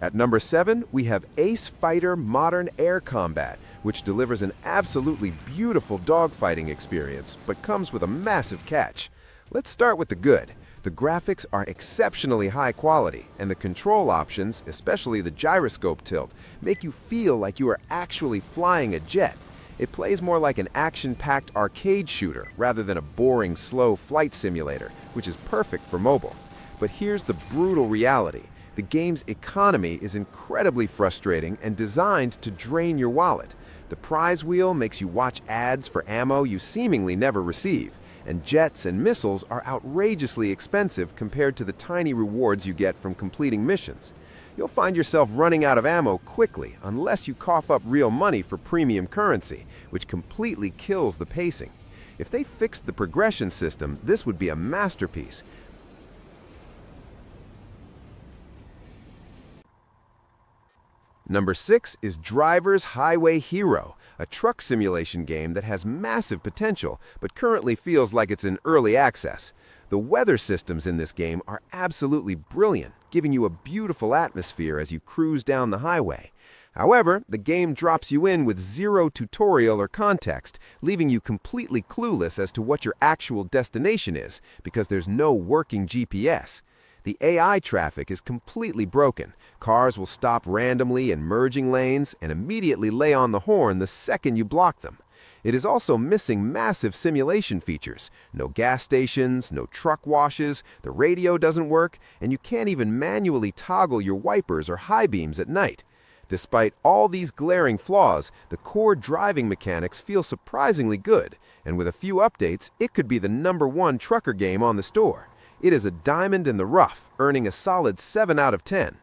At number 7, we have Ace Fighter Modern Air Combat, which delivers an absolutely beautiful dogfighting experience, but comes with a massive catch. Let's start with the good. The graphics are exceptionally high quality, and the control options, especially the gyroscope tilt, make you feel like you are actually flying a jet. It plays more like an action-packed arcade shooter rather than a boring, slow flight simulator, which is perfect for mobile. But here's the brutal reality. The game's economy is incredibly frustrating and designed to drain your wallet. The prize wheel makes you watch ads for ammo you seemingly never receive, and jets and missiles are outrageously expensive compared to the tiny rewards you get from completing missions. You'll find yourself running out of ammo quickly unless you cough up real money for premium currency, which completely kills the pacing. If they fixed the progression system, this would be a masterpiece. Number 6 is Driver's Highway Hero, a truck simulation game that has massive potential, but currently feels like it's in early access. The weather systems in this game are absolutely brilliant, giving you a beautiful atmosphere as you cruise down the highway. However, the game drops you in with zero tutorial or context, leaving you completely clueless as to what your actual destination is, because there's no working GPS. The AI traffic is completely broken. Cars will stop randomly in merging lanes and immediately lay on the horn the second you block them. It is also missing massive simulation features. No gas stations, no truck washes, the radio doesn't work, and you can't even manually toggle your wipers or high beams at night. Despite all these glaring flaws, the core driving mechanics feel surprisingly good, and with a few updates, it could be the #1 trucker game on the store. It is a diamond in the rough, earning a solid 7 out of 10.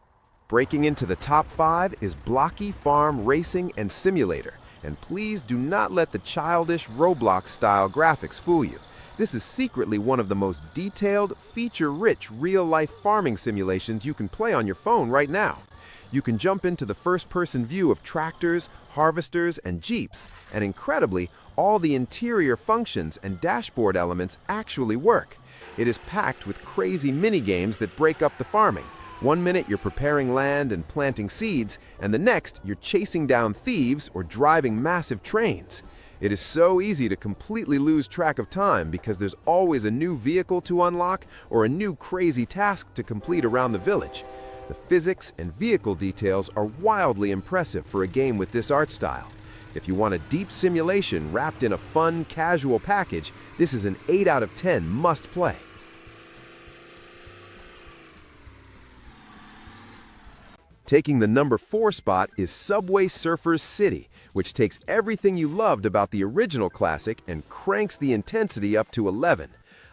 Breaking into the top 5 is Blocky Farm Racing and Simulator. And please do not let the childish Roblox-style graphics fool you. This is secretly one of the most detailed, feature-rich real-life farming simulations you can play on your phone right now. You can jump into the first-person view of tractors, harvesters, and jeeps, and incredibly, all the interior functions and dashboard elements actually work. It is packed with crazy mini-games that break up the farming. One minute you're preparing land and planting seeds, and the next you're chasing down thieves or driving massive trains. It is so easy to completely lose track of time because there's always a new vehicle to unlock or a new crazy task to complete around the village. The physics and vehicle details are wildly impressive for a game with this art style. If you want a deep simulation wrapped in a fun, casual package, this is an 8 out of 10 must-play. Taking the number 4 spot is Subway Surfers City, which takes everything you loved about the original classic and cranks the intensity up to 11.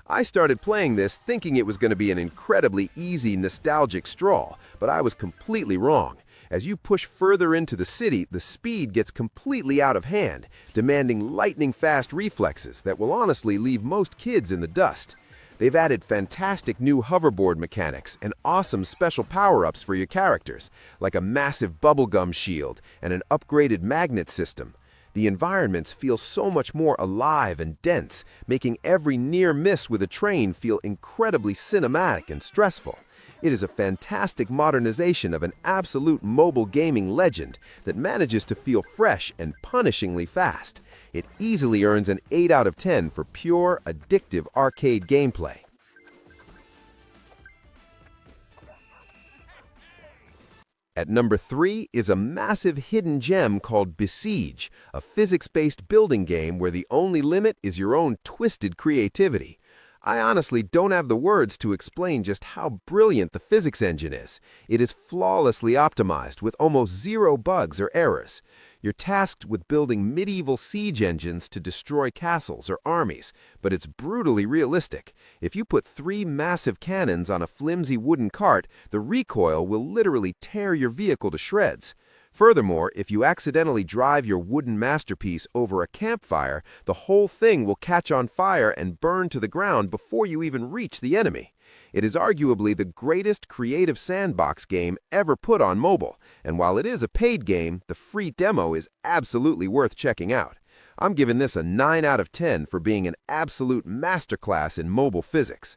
I started playing this thinking it was going to be an incredibly easy, nostalgic stroll, but I was completely wrong. As you push further into the city, the speed gets completely out of hand, demanding lightning-fast reflexes that will honestly leave most kids in the dust. They've added fantastic new hoverboard mechanics and awesome special power-ups for your characters, like a massive bubblegum shield and an upgraded magnet system. The environments feel so much more alive and dense, making every near miss with a train feel incredibly cinematic and stressful. It is a fantastic modernization of an absolute mobile gaming legend that manages to feel fresh and punishingly fast. It easily earns an 8 out of 10 for pure, addictive arcade gameplay. At number 3 is a massive hidden gem called Besiege, a physics-based building game where the only limit is your own twisted creativity. I honestly don't have the words to explain just how brilliant the physics engine is. It is flawlessly optimized with almost zero bugs or errors. You're tasked with building medieval siege engines to destroy castles or armies, but it's brutally realistic. If you put 3 massive cannons on a flimsy wooden cart, the recoil will literally tear your vehicle to shreds. Furthermore, if you accidentally drive your wooden masterpiece over a campfire, the whole thing will catch on fire and burn to the ground before you even reach the enemy. It is arguably the greatest creative sandbox game ever put on mobile, and while it is a paid game, the free demo is absolutely worth checking out. I'm giving this a 9 out of 10 for being an absolute masterclass in mobile physics.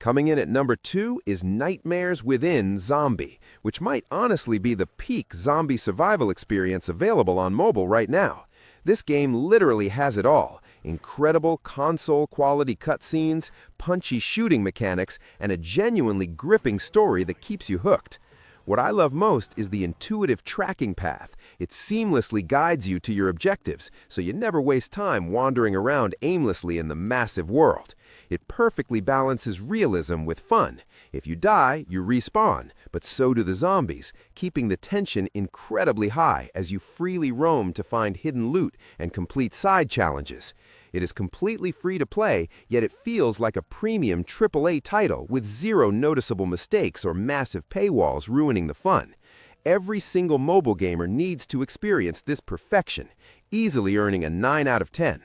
Coming in at number 2 is Nightmares Within Zombie, which might honestly be the peak zombie survival experience available on mobile right now. This game literally has it all: incredible console-quality cutscenes, punchy shooting mechanics, and a genuinely gripping story that keeps you hooked. What I love most is the intuitive tracking path. It seamlessly guides you to your objectives, so you never waste time wandering around aimlessly in the massive world. It perfectly balances realism with fun. If you die, you respawn, but so do the zombies, keeping the tension incredibly high as you freely roam to find hidden loot and complete side challenges. It is completely free to play, yet it feels like a premium AAA title with zero noticeable mistakes or massive paywalls ruining the fun. Every single mobile gamer needs to experience this perfection, easily earning a 9 out of 10.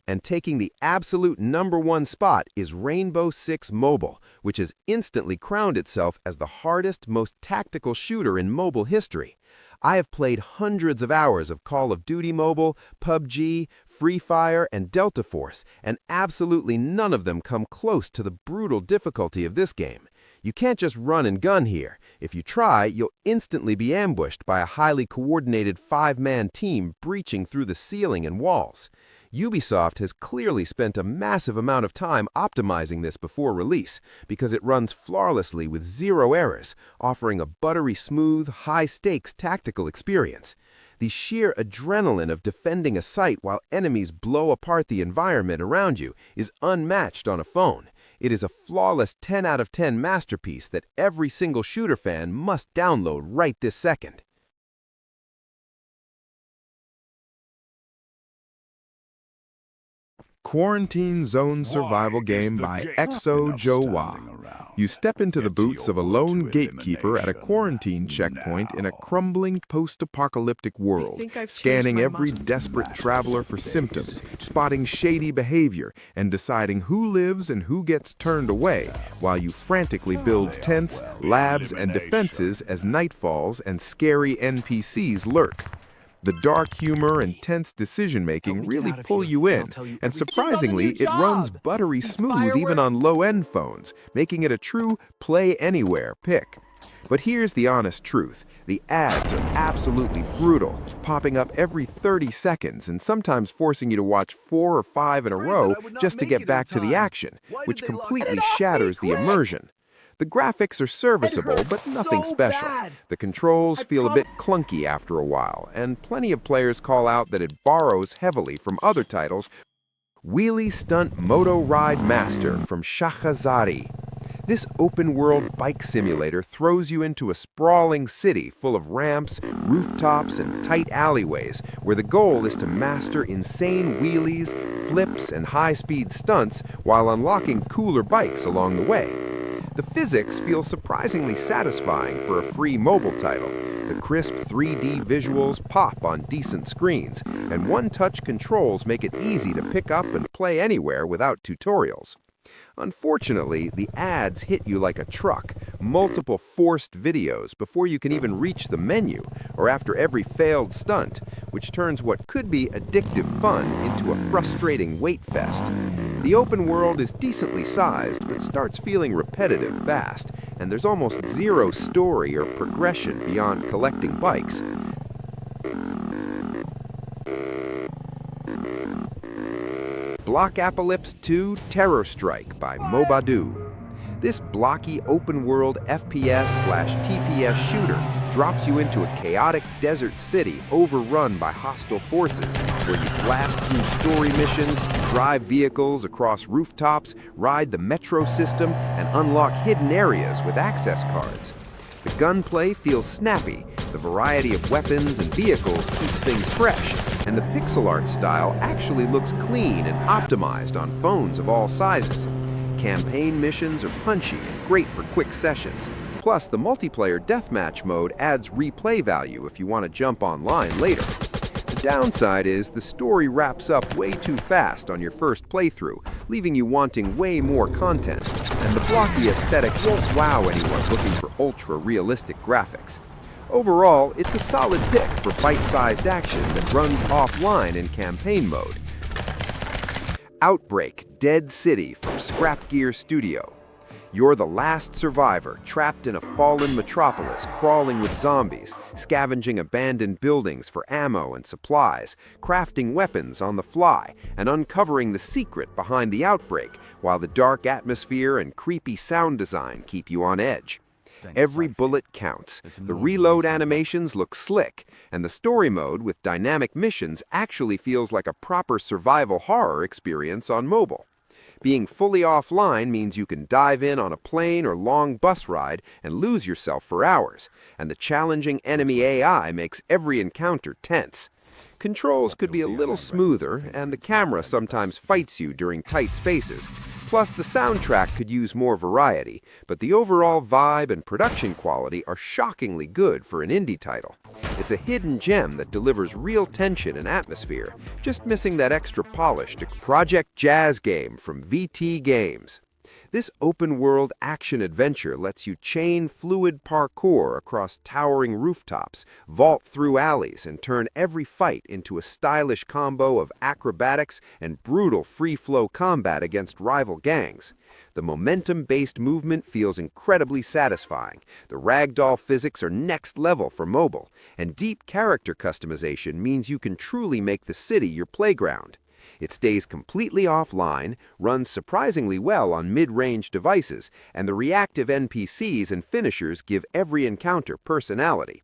And taking the absolute number 1 spot is Rainbow Six Mobile, which has instantly crowned itself as the hardest, most tactical shooter in mobile history. I have played hundreds of hours of Call of Duty Mobile, PUBG, Free Fire, and Delta Force, and absolutely none of them come close to the brutal difficulty of this game. You can't just run and gun here. If you try, you'll instantly be ambushed by a highly coordinated 5-man team breaching through the ceiling and walls. Ubisoft has clearly spent a massive amount of time optimizing this before release because it runs flawlessly with zero errors, offering a buttery smooth, high-stakes tactical experience. The sheer adrenaline of defending a site while enemies blow apart the environment around you is unmatched on a phone. It is a flawless 10 out of 10 masterpiece that every single shooter fan must download right this second. Quarantine Zone survival game by Exo Jowa. You step into the boots of a lone gatekeeper at a quarantine checkpoint in a crumbling post-apocalyptic world, scanning every desperate traveler for symptoms, spotting shady behavior, and deciding who lives and who gets turned away, while you frantically build tents, labs, and defenses as night falls and scary NPCs lurk. The dark humor and tense decision-making really pull you in, and surprisingly, it runs buttery smooth even on low-end phones, making it a true play-anywhere pick. But here's the honest truth. The ads are absolutely brutal, popping up every 30 seconds and sometimes forcing you to watch 4 or 5 in a row just to get back to the action, which completely shatters the immersion. The graphics are serviceable, but nothing special. The controls feel a bit clunky after a while, and plenty of players call out that it borrows heavily from other titles. Wheelie Stunt Moto Ride Master from Shahazadi. This open-world bike simulator throws you into a sprawling city full of ramps, rooftops, and tight alleyways, where the goal is to master insane wheelies, flips, and high-speed stunts while unlocking cooler bikes along the way. The physics feel surprisingly satisfying for a free mobile title. The crisp 3D visuals pop on decent screens, and one-touch controls make it easy to pick up and play anywhere without tutorials. Unfortunately, the ads hit you like a truck, multiple forced videos before you can even reach the menu, or after every failed stunt, which turns what could be addictive fun into a frustrating wait fest. The open world is decently sized, but starts feeling repetitive fast, and there's almost zero story or progression beyond collecting bikes. Blockapocalypse 2 Terror Strike by Mobadu. This blocky open-world FPS/TPS shooter drops you into a chaotic desert city overrun by hostile forces, where you blast through story missions, drive vehicles across rooftops, ride the metro system, and unlock hidden areas with access cards. The gunplay feels snappy, the variety of weapons and vehicles keeps things fresh, and the pixel art style actually looks clean and optimized on phones of all sizes. Campaign missions are punchy and great for quick sessions. Plus, the multiplayer deathmatch mode adds replay value if you want to jump online later. The downside is the story wraps up way too fast on your first playthrough, leaving you wanting way more content, and the blocky aesthetic won't wow anyone looking for ultra-realistic graphics. Overall, it's a solid pick for bite-sized action that runs offline in campaign mode. Outbreak Dead City from Scrap Gear Studio. You're the last survivor, trapped in a fallen metropolis, crawling with zombies, scavenging abandoned buildings for ammo and supplies, crafting weapons on the fly, and uncovering the secret behind the outbreak, while the dark atmosphere and creepy sound design keep you on edge. Every bullet counts, the reload animations look slick, and the story mode with dynamic missions actually feels like a proper survival horror experience on mobile. Being fully offline means you can dive in on a plane or long bus ride and lose yourself for hours, and the challenging enemy AI makes every encounter tense. Controls could be a little smoother, and the camera sometimes fights you during tight spaces. Plus, the soundtrack could use more variety, but the overall vibe and production quality are shockingly good for an indie title. It's a hidden gem that delivers real tension and atmosphere, just missing that extra polish to Project Jazz Game from VT Games. This open-world action-adventure lets you chain fluid parkour across towering rooftops, vault through alleys, and turn every fight into a stylish combo of acrobatics and brutal free-flow combat against rival gangs. The momentum-based movement feels incredibly satisfying, the ragdoll physics are next level for mobile, and deep character customization means you can truly make the city your playground. It stays completely offline, runs surprisingly well on mid-range devices, and the reactive NPCs and finishers give every encounter personality.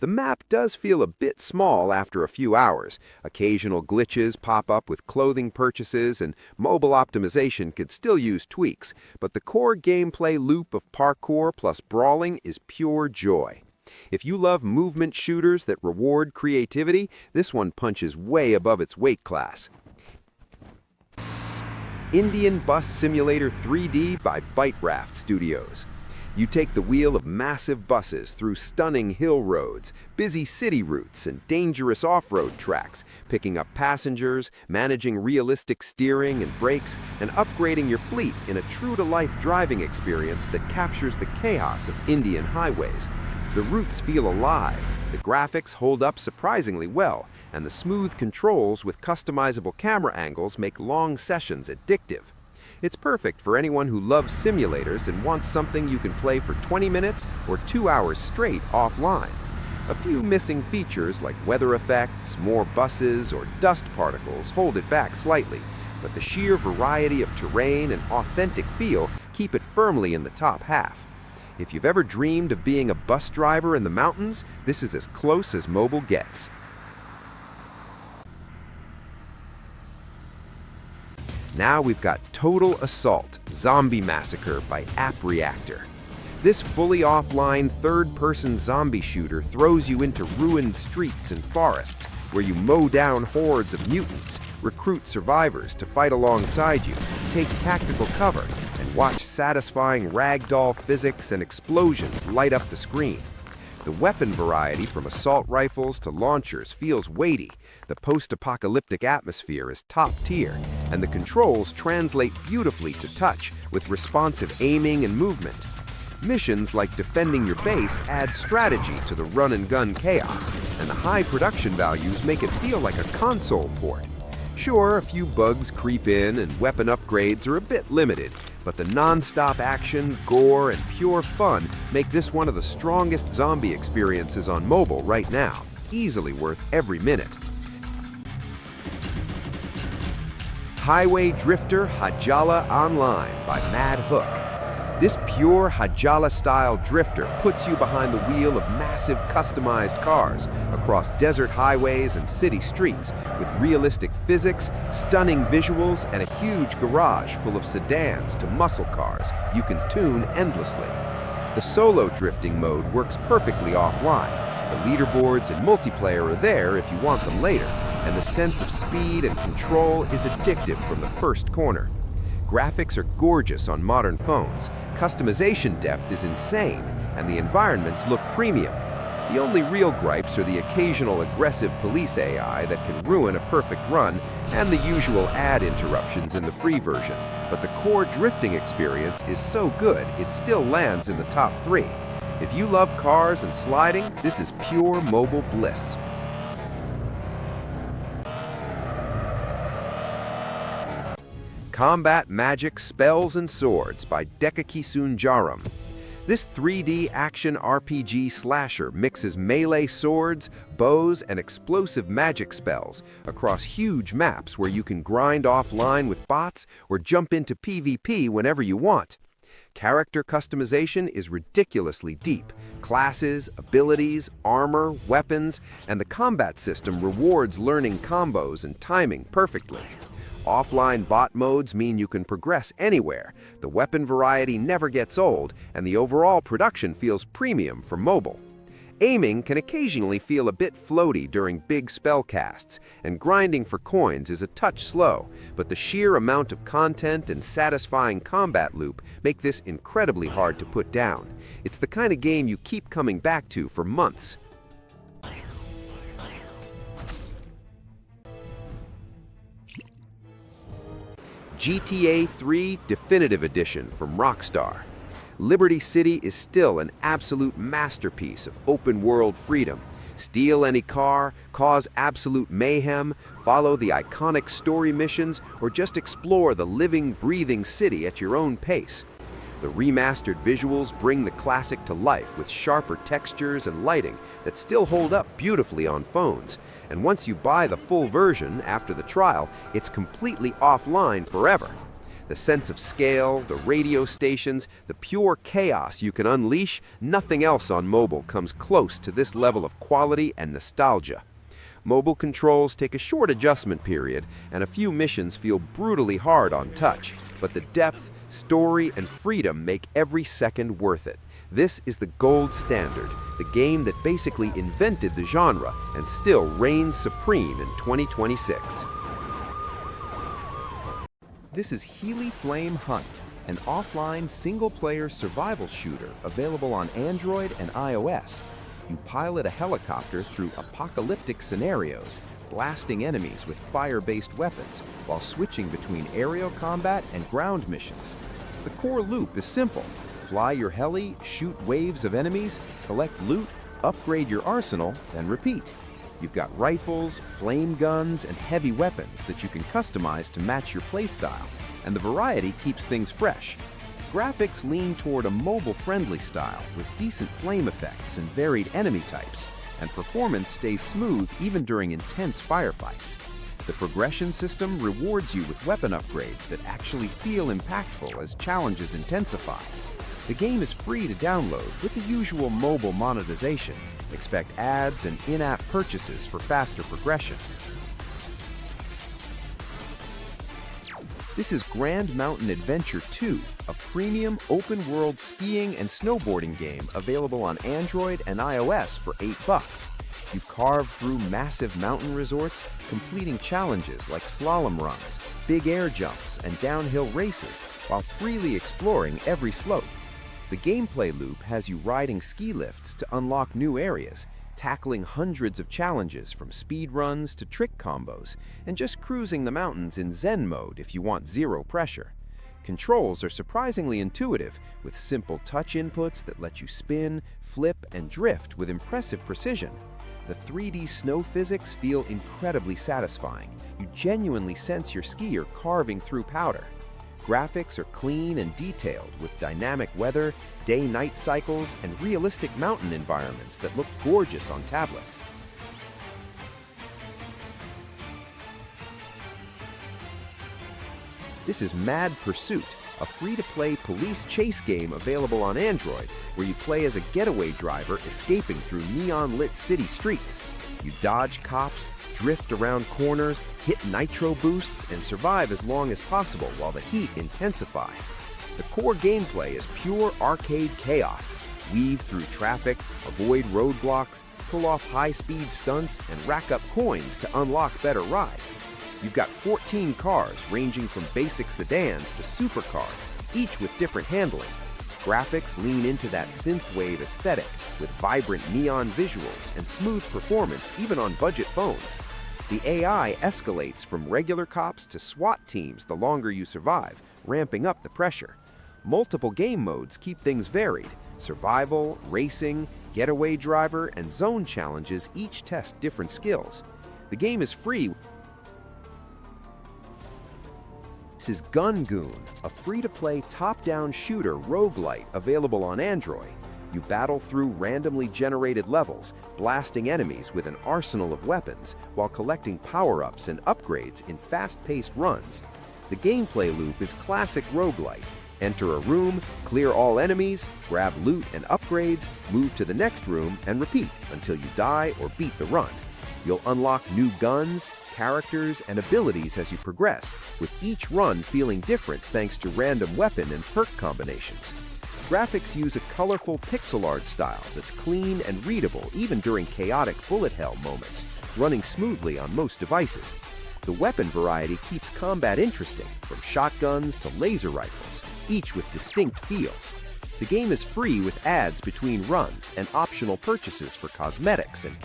The map does feel a bit small after a few hours. Occasional glitches pop up with clothing purchases, and mobile optimization could still use tweaks, but the core gameplay loop of parkour plus brawling is pure joy. If you love movement shooters that reward creativity, this one punches way above its weight class. Indian Bus Simulator 3D by Bite Raft Studios. You take the wheel of massive buses through stunning hill roads, busy city routes, and dangerous off-road tracks, picking up passengers, managing realistic steering and brakes, and upgrading your fleet in a true-to-life driving experience that captures the chaos of Indian highways. The routes feel alive, the graphics hold up surprisingly well, and the smooth controls with customizable camera angles make long sessions addictive. It's perfect for anyone who loves simulators and wants something you can play for 20 minutes or 2 hours straight offline. A few missing features like weather effects, more buses, or dust particles hold it back slightly, but the sheer variety of terrain and authentic feel keep it firmly in the top half. If you've ever dreamed of being a bus driver in the mountains, this is as close as mobile gets. Now we've got Total Assault Zombie Massacre by App Reactor. This fully offline third-person zombie shooter throws you into ruined streets and forests where you mow down hordes of mutants, recruit survivors to fight alongside you, take tactical cover, and watch satisfying ragdoll physics and explosions light up the screen. The weapon variety from assault rifles to launchers feels weighty, the post-apocalyptic atmosphere is top tier, and the controls translate beautifully to touch with responsive aiming and movement. Missions like defending your base add strategy to the run-and-gun chaos, and the high production values make it feel like a console port. Sure, a few bugs creep in and weapon upgrades are a bit limited, but the non-stop action, gore, and pure fun make this one of the strongest zombie experiences on mobile right now, easily worth every minute. Highway Drifter Hajala Online by Mad Hook. This pure Hajala-style drifter puts you behind the wheel of massive customized cars across desert highways and city streets with realistic physics, stunning visuals, and a huge garage full of sedans to muscle cars you can tune endlessly. The solo drifting mode works perfectly offline. The leaderboards and multiplayer are there if you want them later, and the sense of speed and control is addictive from the first corner. Graphics are gorgeous on modern phones, customization depth is insane, and the environments look premium. The only real gripes are the occasional aggressive police AI that can ruin a perfect run and the usual ad interruptions in the free version, but the core drifting experience is so good it still lands in the top 3. If you love cars and sliding, this is pure mobile bliss. Combat Magic Spells and Swords by Dekaki Sunjaram. This 3D action RPG slasher mixes melee swords, bows, and explosive magic spells across huge maps where you can grind offline with bots or jump into PvP whenever you want. Character customization is ridiculously deep. Classes, abilities, armor, weapons, and the combat system rewards learning combos and timing perfectly. Offline bot modes mean you can progress anywhere, the weapon variety never gets old, and the overall production feels premium for mobile. Aiming can occasionally feel a bit floaty during big spell casts, and grinding for coins is a touch slow, but the sheer amount of content and satisfying combat loop make this incredibly hard to put down. It's the kind of game you keep coming back to for months. GTA 3 Definitive Edition from Rockstar. Liberty City is still an absolute masterpiece of open-world freedom. Steal any car, cause absolute mayhem, follow the iconic story missions, or just explore the living, breathing city at your own pace. The remastered visuals bring the classic to life with sharper textures and lighting that still hold up beautifully on phones. And once you buy the full version after the trial, it's completely offline forever. The sense of scale, the radio stations, the pure chaos you can unleash, nothing else on mobile comes close to this level of quality and nostalgia. Mobile controls take a short adjustment period, and a few missions feel brutally hard on touch, but the depth, story, and freedom make every second worth it. This is the gold standard, the game that basically invented the genre and still reigns supreme in 2026. This is Healy Flame Hunt, an offline single-player survival shooter available on Android and iOS. You pilot a helicopter through apocalyptic scenarios, blasting enemies with fire-based weapons while switching between aerial combat and ground missions. The core loop is simple. Fly your heli, shoot waves of enemies, collect loot, upgrade your arsenal, then repeat. You've got rifles, flame guns, and heavy weapons that you can customize to match your playstyle, and the variety keeps things fresh. Graphics lean toward a mobile-friendly style with decent flame effects and varied enemy types, and performance stays smooth even during intense firefights. The progression system rewards you with weapon upgrades that actually feel impactful as challenges intensify. The game is free to download with the usual mobile monetization. Expect ads and in-app purchases for faster progression. This is Grand Mountain Adventure 2, a premium open-world skiing and snowboarding game available on Android and iOS for $8. You carve through massive mountain resorts, completing challenges like slalom runs, big air jumps, and downhill races, while freely exploring every slope. The gameplay loop has you riding ski lifts to unlock new areas, tackling hundreds of challenges from speed runs to trick combos, and just cruising the mountains in Zen mode if you want zero pressure. Controls are surprisingly intuitive, with simple touch inputs that let you spin, flip, and drift with impressive precision. The 3D snow physics feel incredibly satisfying. You genuinely sense your skier carving through powder. Graphics are clean and detailed with dynamic weather, day-night cycles, and realistic mountain environments that look gorgeous on tablets. This is Mad Pursuit, a free-to-play police chase game available on Android, where you play as a getaway driver escaping through neon-lit city streets. You dodge cops, drift around corners, hit nitro boosts, and survive as long as possible while the heat intensifies. The core gameplay is pure arcade chaos. Weave through traffic, avoid roadblocks, pull off high-speed stunts, and rack up coins to unlock better rides. You've got 14 cars ranging from basic sedans to supercars, each with different handling. Graphics lean into that synthwave aesthetic with vibrant neon visuals and smooth performance even on budget phones. The AI escalates from regular cops to SWAT teams the longer you survive, ramping up the pressure. Multiple game modes keep things varied. Survival, racing, getaway driver, and zone challenges each test different skills. The game is free. This is Gun Goon, a free-to-play top-down shooter roguelite available on Android. You battle through randomly generated levels, blasting enemies with an arsenal of weapons while collecting power-ups and upgrades in fast-paced runs. The gameplay loop is classic roguelite. Enter a room, clear all enemies, grab loot and upgrades, move to the next room, and repeat until you die or beat the run. You'll unlock new guns, characters, and abilities as you progress, with each run feeling different thanks to random weapon and perk combinations. Graphics use a colorful pixel art style that's clean and readable even during chaotic bullet hell moments, running smoothly on most devices. The weapon variety keeps combat interesting, from shotguns to laser rifles, each with distinct feels. The game is free with ads between runs and optional purchases for cosmetics and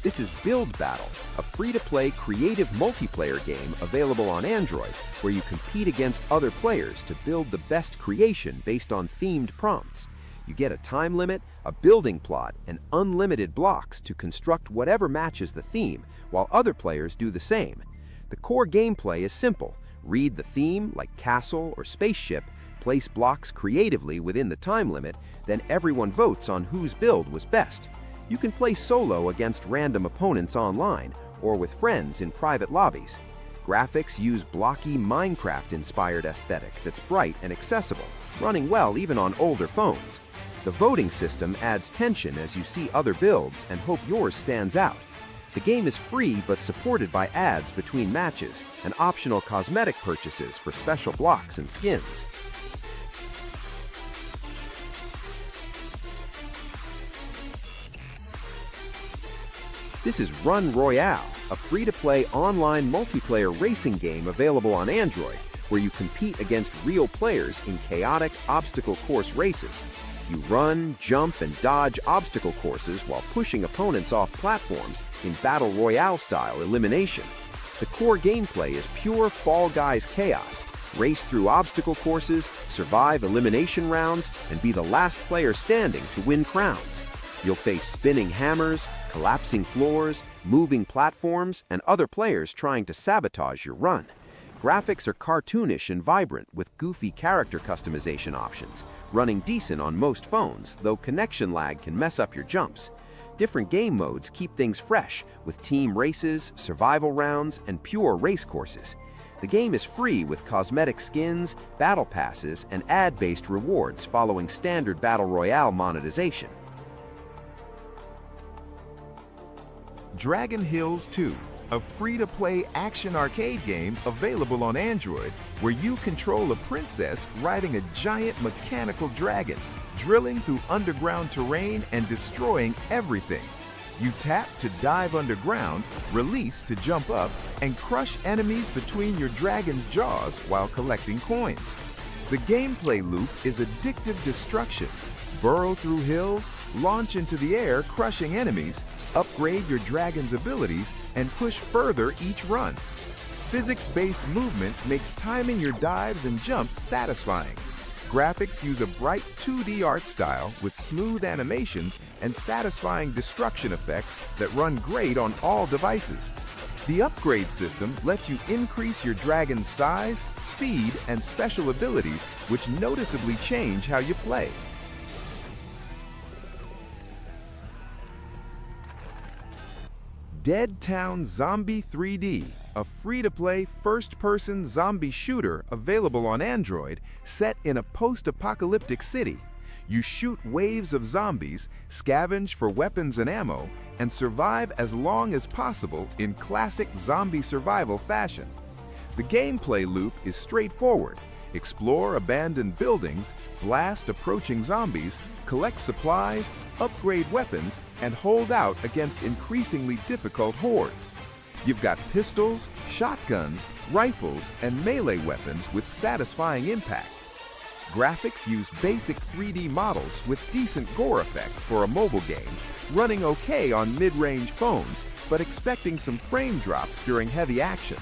This is Build Battle, a free-to-play creative multiplayer game available on Android, where you compete against other players to build the best creation based on themed prompts. You get a time limit, a building plot, and unlimited blocks to construct whatever matches the theme, while other players do the same. The core gameplay is simple. Read the theme, like castle or spaceship, place blocks creatively within the time limit, then everyone votes on whose build was best. You can play solo against random opponents online, or with friends in private lobbies. Graphics use blocky Minecraft-inspired aesthetic that's bright and accessible, running well even on older phones. The voting system adds tension as you see other builds and hope yours stands out. The game is free but supported by ads between matches and optional cosmetic purchases for special blocks and skins. This is Run Royale, a free-to-play online multiplayer racing game available on Android, where you compete against real players in chaotic obstacle course races. You run, jump, and dodge obstacle courses while pushing opponents off platforms in Battle Royale-style elimination. The core gameplay is pure Fall Guys chaos. Race through obstacle courses, survive elimination rounds, and be the last player standing to win crowns. You'll face spinning hammers, collapsing floors, moving platforms, and other players trying to sabotage your run. Graphics are cartoonish and vibrant with goofy character customization options, running decent on most phones, though connection lag can mess up your jumps. Different game modes keep things fresh, with team races, survival rounds, and pure race courses. The game is free with cosmetic skins, battle passes, and ad-based rewards following standard Battle Royale monetization. Dragon Hills 2, a free-to-play action arcade game available on Android, where you control a princess riding a giant mechanical dragon, drilling through underground terrain and destroying everything. You tap to dive underground, release to jump up, and crush enemies between your dragon's jaws while collecting coins. The gameplay loop is addictive destruction. Burrow through hills, launch into the air, crushing enemies, upgrade your dragon's abilities, and push further each run. Physics-based movement makes timing your dives and jumps satisfying. Graphics use a bright 2D art style with smooth animations and satisfying destruction effects that run great on all devices. The upgrade system lets you increase your dragon's size, speed, and special abilities, which noticeably change how you play. Dead Town Zombie 3D, a free-to-play first-person zombie shooter available on Android, set in a post-apocalyptic city. You shoot waves of zombies, scavenge for weapons and ammo, and survive as long as possible in classic zombie survival fashion. The gameplay loop is straightforward. Explore abandoned buildings, blast approaching zombies, collect supplies, upgrade weapons, and hold out against increasingly difficult hordes. You've got pistols, shotguns, rifles, and melee weapons with satisfying impact. Graphics use basic 3D models with decent gore effects for a mobile game, running okay on mid-range phones, but expecting some frame drops during heavy action.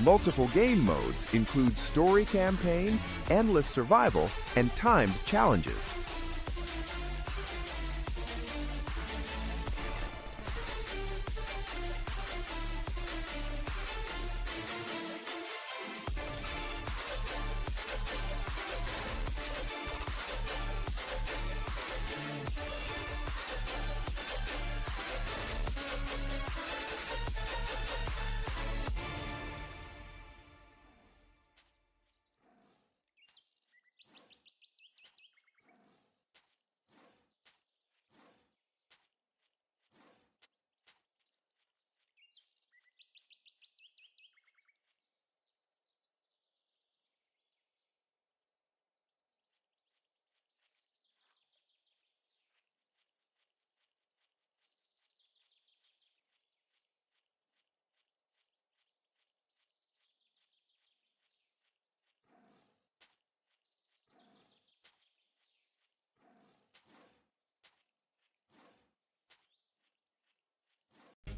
Multiple game modes include story campaign, endless survival, and timed challenges.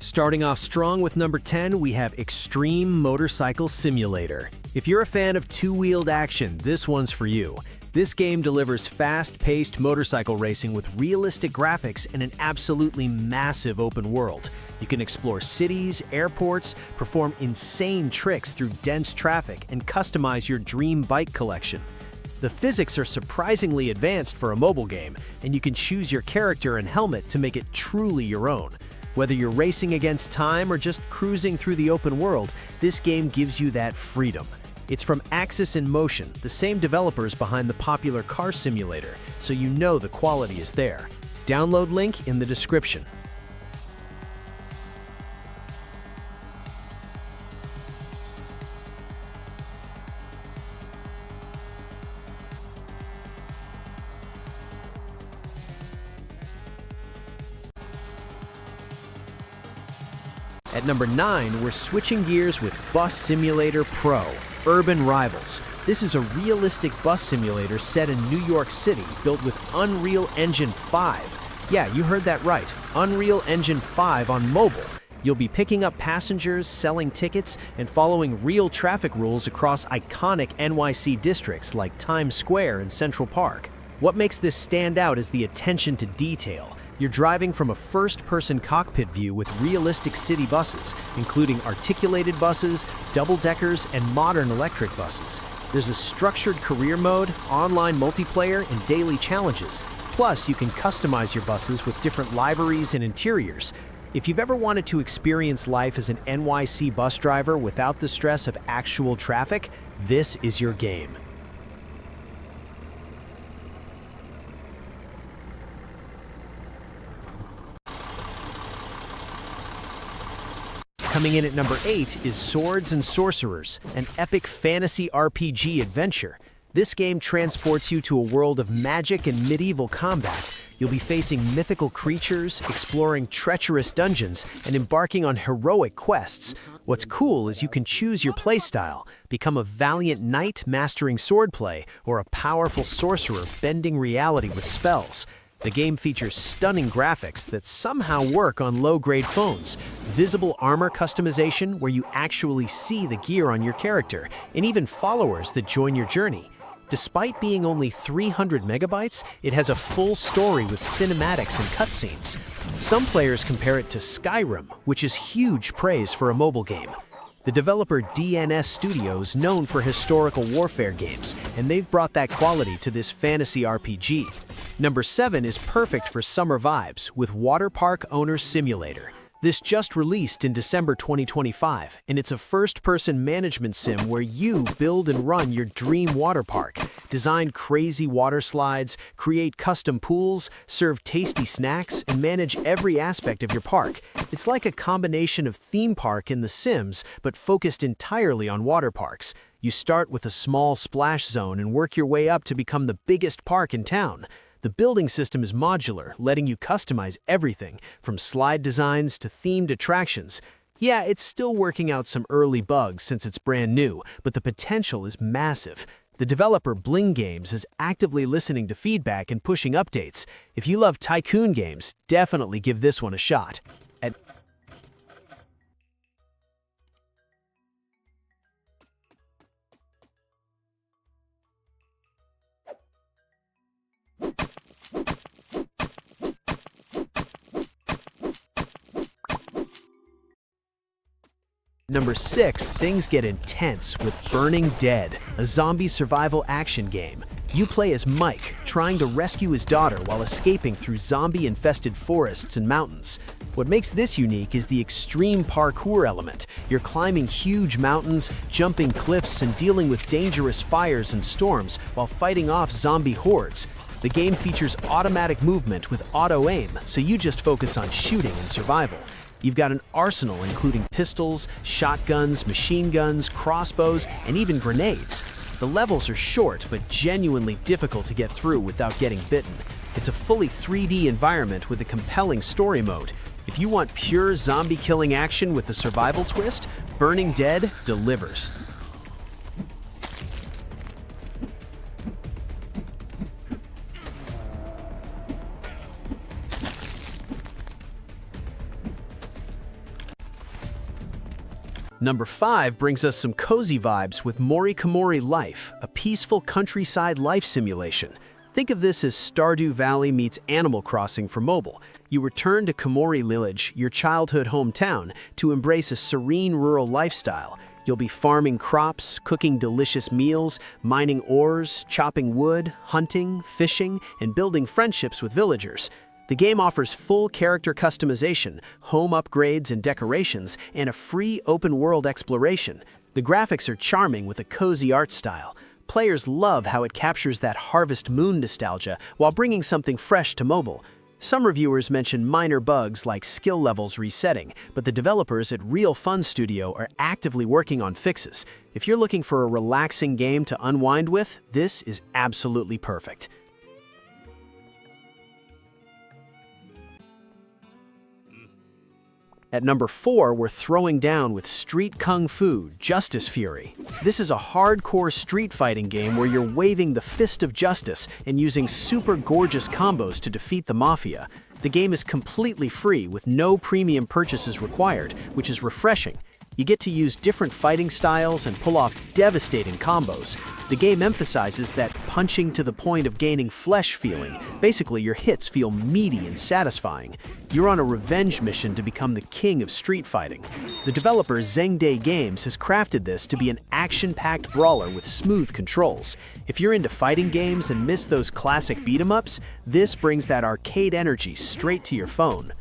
Starting off strong with number 10, we have Extreme Motorcycle Simulator. If you're a fan of two-wheeled action, this one's for you. This game delivers fast-paced motorcycle racing with realistic graphics and an absolutely massive open world. You can explore cities, airports, perform insane tricks through dense traffic, and customize your dream bike collection. The physics are surprisingly advanced for a mobile game, and you can choose your character and helmet to make it truly your own. Whether you're racing against time or just cruising through the open world, this game gives you that freedom. It's from Axis in Motion, the same developers behind the popular car simulator, so you know the quality is there. Download link in the description. At number 9, we're switching gears with Bus Simulator Pro, Urban Rivals. This is a realistic bus simulator set in New York City, built with Unreal Engine 5. Yeah, you heard that right, Unreal Engine 5 on mobile. You'll be picking up passengers, selling tickets, and following real traffic rules across iconic NYC districts like Times Square and Central Park. What makes this stand out is the attention to detail. You're driving from a first-person cockpit view with realistic city buses, including articulated buses, double-deckers, and modern electric buses. There's a structured career mode, online multiplayer, and daily challenges. Plus, you can customize your buses with different liveries and interiors. If you've ever wanted to experience life as an NYC bus driver without the stress of actual traffic, this is your game. Coming in at number 8 is Swords and Sorcerers, an epic fantasy RPG adventure. This game transports you to a world of magic and medieval combat. You'll be facing mythical creatures, exploring treacherous dungeons, and embarking on heroic quests. What's cool is you can choose your playstyle, become a valiant knight mastering swordplay, or a powerful sorcerer bending reality with spells. The game features stunning graphics that somehow work on low-grade phones, visible armor customization where you actually see the gear on your character, and even followers that join your journey. Despite being only 300 megabytes, it has a full story with cinematics and cutscenes. Some players compare it to Skyrim, which is huge praise for a mobile game. The developer DNS Studios known for historical warfare games, and they've brought that quality to this fantasy RPG. Number 7 is perfect for summer vibes with Water Park Owner Simulator. This just released in December 2025, and it's a first-person management sim where you build and run your dream water park, design crazy water slides, create custom pools, serve tasty snacks, and manage every aspect of your park. It's like a combination of theme park in The Sims, but focused entirely on water parks. You start with a small splash zone and work your way up to become the biggest park in town. The building system is modular, letting you customize everything, from slide designs to themed attractions. Yeah, it's still working out some early bugs since it's brand new, but the potential is massive. The developer Bling Games is actively listening to feedback and pushing updates. If you love tycoon games, definitely give this one a shot. Number 6, things get intense with Burning Dead, a zombie survival action game. You play as Mike, trying to rescue his daughter while escaping through zombie-infested forests and mountains. What makes this unique is the extreme parkour element. You're climbing huge mountains, jumping cliffs, and dealing with dangerous fires and storms while fighting off zombie hordes. The game features automatic movement with auto-aim, so you just focus on shooting and survival. You've got an arsenal including pistols, shotguns, machine guns, crossbows, and even grenades. The levels are short but genuinely difficult to get through without getting bitten. It's a fully 3D environment with a compelling story mode. If you want pure zombie-killing action with a survival twist, Burning Dead delivers. Number 5 brings us some cozy vibes with Morikomori Life, a peaceful countryside life simulation. Think of this as Stardew Valley meets Animal Crossing for mobile. You return to Komori Village, your childhood hometown, to embrace a serene rural lifestyle. You'll be farming crops, cooking delicious meals, mining ores, chopping wood, hunting, fishing, and building friendships with villagers. The game offers full character customization, home upgrades and decorations, and a free open-world exploration. The graphics are charming with a cozy art style. Players love how it captures that Harvest Moon nostalgia while bringing something fresh to mobile. Some reviewers mention minor bugs like skill levels resetting, but the developers at Real Fun Studio are actively working on fixes. If you're looking for a relaxing game to unwind with, this is absolutely perfect. At number 4, we're throwing down with Street Kung Fu Justice Fury. This is a hardcore street fighting game where you're waving the fist of justice and using super gorgeous combos to defeat the mafia. The game is completely free with no premium purchases required, which is refreshing. You get to use different fighting styles and pull off devastating combos. The game emphasizes that punching to the point of gaining flesh feeling. Basically, your hits feel meaty and satisfying. You're on a revenge mission to become the king of street fighting. The developer Zengde Games has crafted this to be an action-packed brawler with smooth controls. If you're into fighting games and miss those classic beat-em-ups, this brings that arcade energy straight to your phone.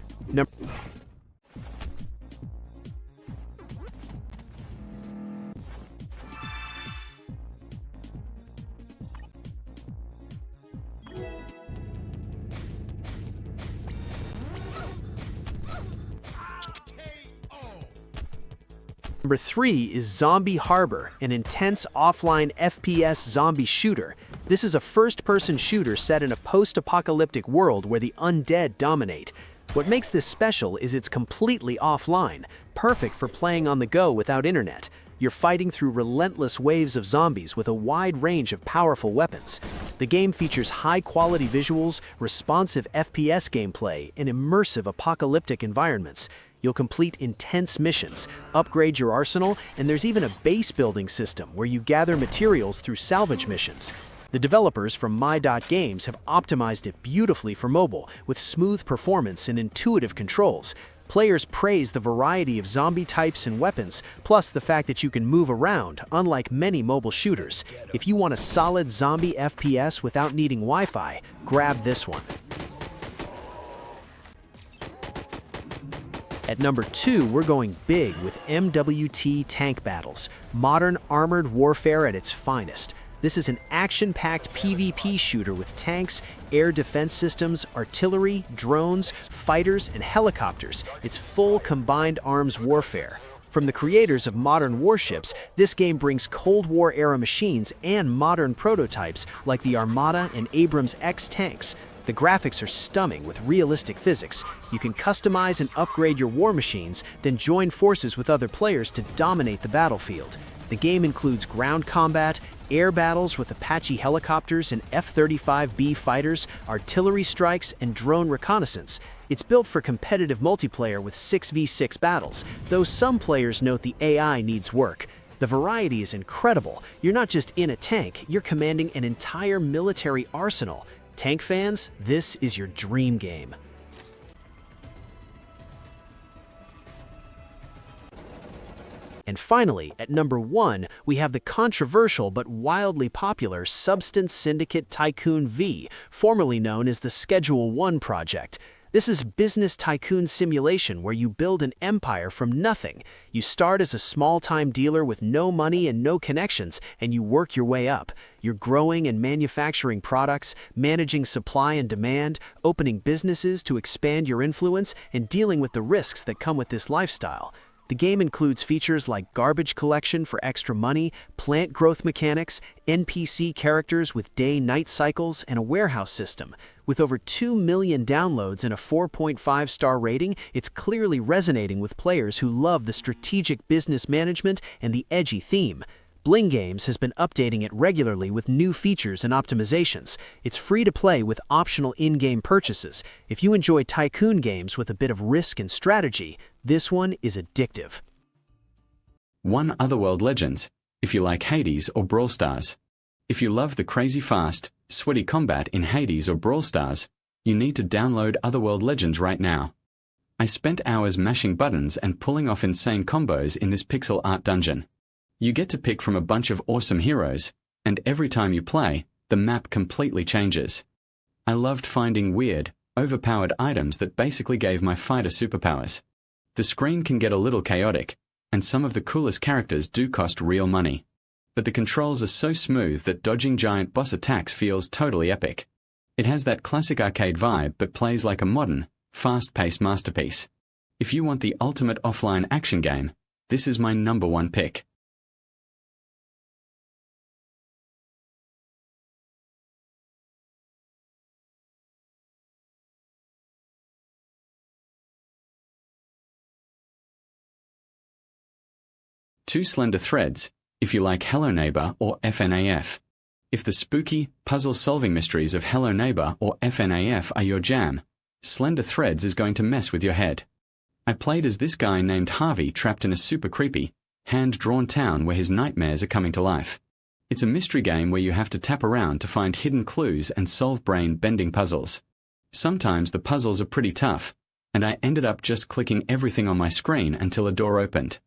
Number 3 is Zombie Harbor, an intense offline FPS zombie shooter. This is a first-person shooter set in a post-apocalyptic world where the undead dominate. What makes this special is it's completely offline, perfect for playing on the go without internet. You're fighting through relentless waves of zombies with a wide range of powerful weapons. The game features high-quality visuals, responsive FPS gameplay, and immersive apocalyptic environments. You'll complete intense missions, upgrade your arsenal, and there's even a base-building system where you gather materials through salvage missions. The developers from My.Games have optimized it beautifully for mobile, with smooth performance and intuitive controls. Players praise the variety of zombie types and weapons, plus the fact that you can move around, unlike many mobile shooters. If you want a solid zombie FPS without needing Wi-Fi, grab this one. At number 2, we're going big with MWT Tank Battles, modern armored warfare at its finest. This is an action-packed PvP shooter with tanks, air defense systems, artillery, drones, fighters, and helicopters. It's full combined arms warfare. From the creators of modern warships, this game brings Cold War-era machines and modern prototypes like the Armada and Abrams X tanks. The graphics are stunning with realistic physics. You can customize and upgrade your war machines, then join forces with other players to dominate the battlefield. The game includes ground combat, air battles with Apache helicopters and F-35B fighters, artillery strikes, and drone reconnaissance. It's built for competitive multiplayer with 6v6 battles, though some players note the AI needs work. The variety is incredible. You're not just in a tank, you're commanding an entire military arsenal. Tank fans, this is your dream game. And finally, at number 1, we have the controversial but wildly popular Substance Syndicate Tycoon V, formerly known as the Schedule 1 project. This is business tycoon simulation where you build an empire from nothing. You start as a small-time dealer with no money and no connections, and you work your way up. You're growing and manufacturing products, managing supply and demand, opening businesses to expand your influence, and dealing with the risks that come with this lifestyle. The game includes features like garbage collection for extra money, plant growth mechanics, NPC characters with day-night cycles, and a warehouse system. With over 2 million downloads and a 4.5-star rating, it's clearly resonating with players who love the strategic business management and the edgy theme. Bling Games has been updating it regularly with new features and optimizations. It's free to play with optional in-game purchases. If you enjoy tycoon games with a bit of risk and strategy, this one is addictive. 1 Otherworld Legends, if you like Hades or Brawl Stars. If you love the crazy fast, sweaty combat in Hades or Brawl Stars, you need to download Otherworld Legends right now. I spent hours mashing buttons and pulling off insane combos in this pixel art dungeon. You get to pick from a bunch of awesome heroes, and every time you play, the map completely changes. I loved finding weird, overpowered items that basically gave my fighter superpowers. The screen can get a little chaotic, and some of the coolest characters do cost real money. But the controls are so smooth that dodging giant boss attacks feels totally epic. It has that classic arcade vibe but plays like a modern, fast-paced masterpiece. If you want the ultimate offline action game, this is my #1 pick. 2 slender threads, if you like Hello Neighbor or FNAF. If the spooky, puzzle-solving mysteries of Hello Neighbor or FNAF are your jam, Slender Threads is going to mess with your head. I played as this guy named Harvey trapped in a super creepy, hand-drawn town where his nightmares are coming to life. It's a mystery game where you have to tap around to find hidden clues and solve brain-bending puzzles. Sometimes the puzzles are pretty tough, and I ended up just clicking everything on my screen until a door opened.